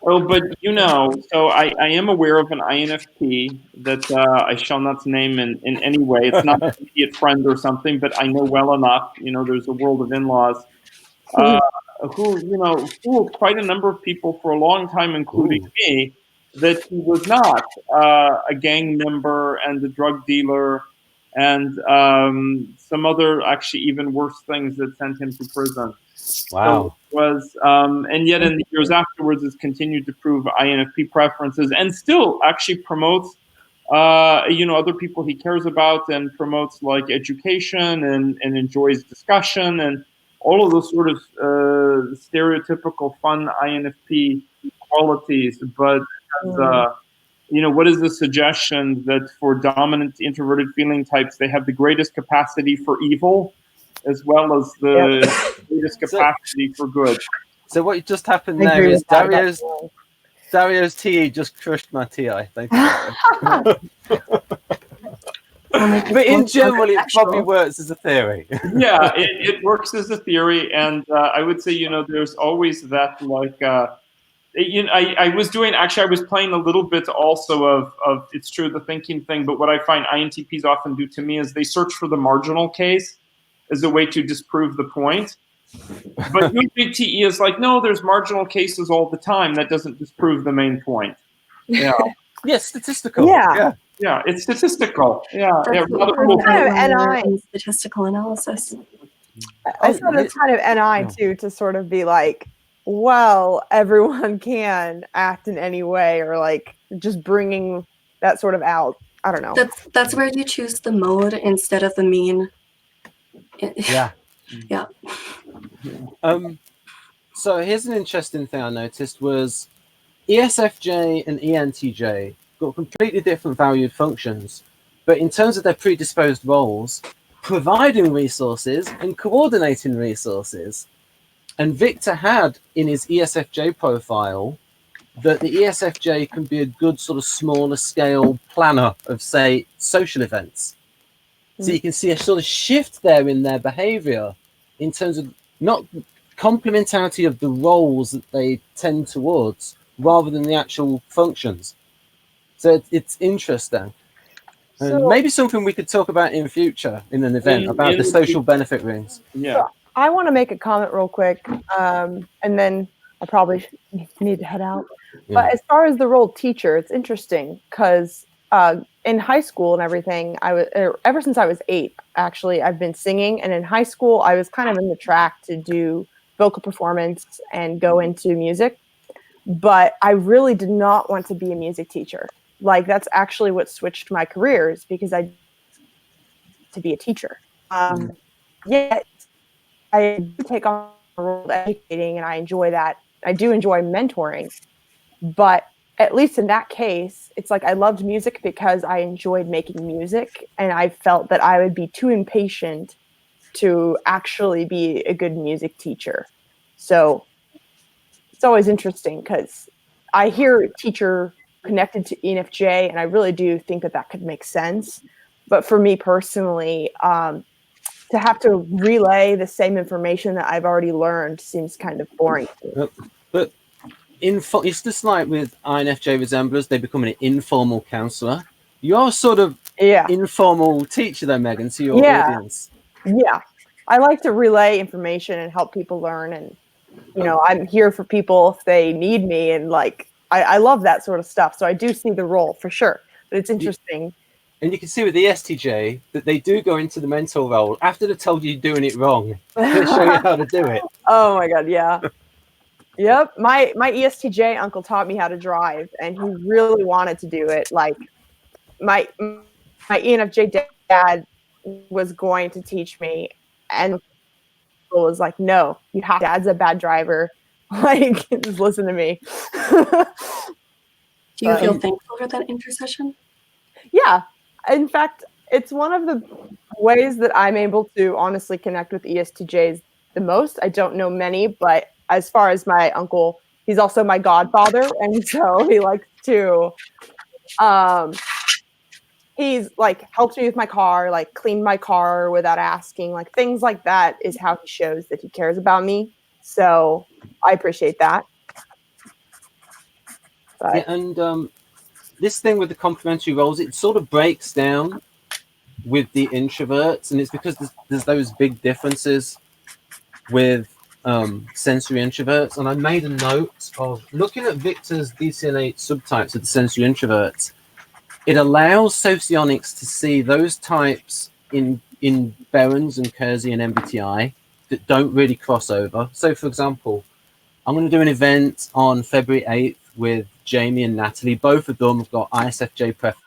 Oh, but you know, so I am aware of an INFP that I shall not name in any way. It's not an immediate friend or something, but I know well enough. You know, there's a world of in-laws who, you know, fooled quite a number of people for a long time, including me, that he was not a gang member and a drug dealer and some other actually even worse things that sent him to prison. Wow. So and yet in the years afterwards, has continued to prove INFP preferences and still actually promotes, you know, other people he cares about and promotes like education and enjoys discussion and all of those sort of stereotypical fun INFP qualities. But you know, what is the suggestion that for dominant introverted feeling types, they have the greatest capacity for evil as well as the greatest capacity for good? So what just happened there is Dario's TE just crushed my TI. Thank you. But in general, it probably works as a theory. Yeah, it works as a theory, and I would say, you know, there's always that like. You know, I was playing a little bit also of it's true, the thinking thing, but what I find INTPs often do to me is they search for the marginal case as a way to disprove the point. But big TE is like, no, there's marginal cases all the time. That doesn't disprove the main point. Yeah. Yeah, statistical. Yeah. Yeah, it's statistical. Yeah. That's Rather cool. Kind of NI. Statistical analysis. I thought it's kind of NI too, to sort of be like, well, everyone can act in any way, or like just bringing that sort of out. I don't know. That's where you choose the mode instead of the mean. Yeah. Yeah. So here's an interesting thing I noticed was ESFJ and ENTJ got completely different valued functions, but in terms of their predisposed roles, providing resources and coordinating resources. And Victor had in his ESFJ profile that the ESFJ can be a good sort of smaller scale planner of, say, social events. So you can see a sort of shift there in their behavior in terms of not complementarity of the roles that they tend towards rather than the actual functions. So it's interesting. And So- maybe something we could talk about in future in an event about the social benefit rings. Yeah. I want to make a comment real quick, and then I probably need to head out. Yeah. But as far as the role teacher, it's interesting because in high school and everything, I was ever since I was 8. Actually, I've been singing, and in high school, I was kind of in the track to do vocal performance and go into music. But I really did not want to be a music teacher. Like that's actually what switched my careers because I to be a teacher. Yet I do take on the role of educating, and I enjoy that. I do enjoy mentoring, but at least in that case, it's like I loved music because I enjoyed making music, and I felt that I would be too impatient to actually be a good music teacher. So it's always interesting because I hear teacher connected to ENFJ, and I really do think that that could make sense. But for me personally, to have to relay the same information that I've already learned seems kind of boring. But it's just like with INFJ resemblers, they become an informal counselor. You're sort of informal teacher though, Megan, to your audience. Yeah. I like to relay information and help people learn, and you know, I'm here for people if they need me, and like I love that sort of stuff. So I do see the role for sure. But it's interesting. And you can see with the STJ that they do go into the mentor role after they've told you you're doing it wrong. They show you how to do it. Oh my god, yeah. Yep. My ESTJ uncle taught me how to drive, and he really wanted to do it. Like my ENFJ dad was going to teach me, and was like, no, you have. Dad's a bad driver. Like, just listen to me. Do you feel thankful for that intercession? Yeah. In fact, it's one of the ways that I'm able to honestly connect with ESTJs the most. I don't know many, but as far as my uncle, he's also my godfather, and so he likes to he's like helps me with my car, like clean my car without asking, like things like that is how he shows that he cares about me. So I appreciate that. But, yeah, and this thing with the complementary roles, it sort of breaks down with the introverts, and it's because there's those big differences with sensory introverts. And I made a note of looking at Victor's DCNH subtypes of the sensory introverts. It allows Socionics to see those types in Berens and Kersey and MBTI that don't really cross over. So, for example, I'm going to do an event on February 8th with Jamie and Natalie. Both of them have got ISFJ preference.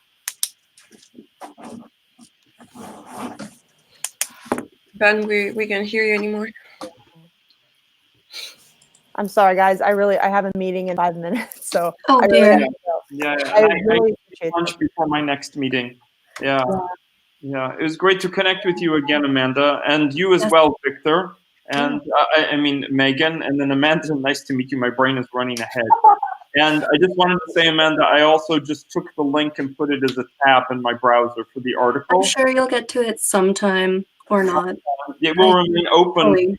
Ben, we can't hear you anymore. I'm sorry, guys. I have a meeting in 5 minutes, so Oh, I really dear. have to go. Yeah, I really appreciate lunch it. before my next meeting. Yeah. It was great to connect with you again, Amanda, and you as well, Victor, and I mean Megan, and then Amanda. Nice to meet you. My brain is running ahead. And I just wanted to say, Amanda, I also just took the link and put it as a tab in my browser for the article. I'm sure you'll get to it sometime or not. It will remain open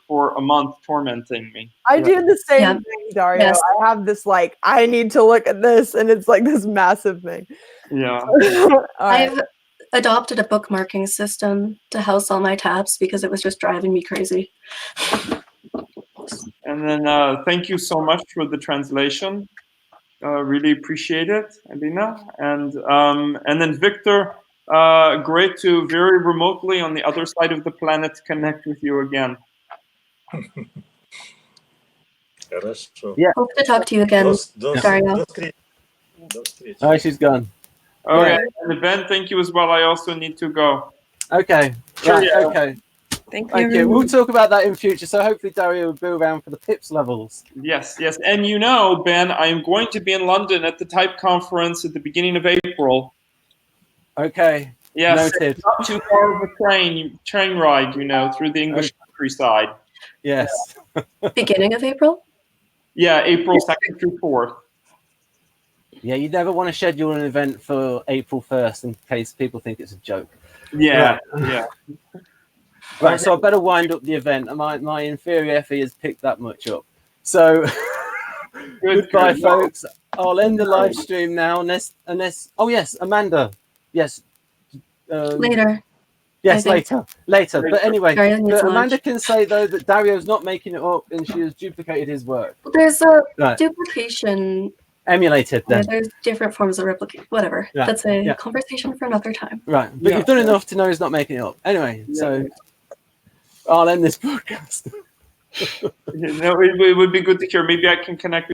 for a month, tormenting me. I do the same thing, Dario. Yes. I have this like, I need to look at this, and it's like this massive thing. Yeah. I've adopted a bookmarking system to house all my tabs because it was just driving me crazy. And then thank you so much for the translation. Really appreciate it, Alina. And then Victor, great to very remotely on the other side of the planet connect with you again. Хорошо. Yeah. Hope to talk to you again, Dario. Oh, she's gone. Okay, Yeah. and Ben, thank you as well. I also need to go. Okay. Cheerio. Right, okay. Thank you. Thank you. We'll talk about that in future. So hopefully Dario will be around for the pips levels. Yes, yes. And you know, Ben, I am going to be in London at the Type conference at the beginning of April. Okay. Yes, Noted. not too far of a train ride, you know, through the English countryside. Yes. Beginning of April? Yeah, April 2nd through 4th. Yeah, you never want to schedule an event for April 1st in case people think it's a joke. Yeah, Right. yeah. Right, so I better wind up the event. My inferior FE has picked that much up. So goodbye, folks. I'll end the live stream now unless oh yes, Amanda. Yes. Later. Yes, later. But anyway, Dario needs Amanda lunch. can say though that Dario's not making it up and she has duplicated his work. There's a Right. duplication. Emulated Yeah, then. there's different forms of replicate. Whatever. Yeah, That's a yeah. conversation for another time. Right, but you've done enough to know he's not making it up. Anyway, so I'll end this broadcast. No, it would be good to hear. Maybe I can connect with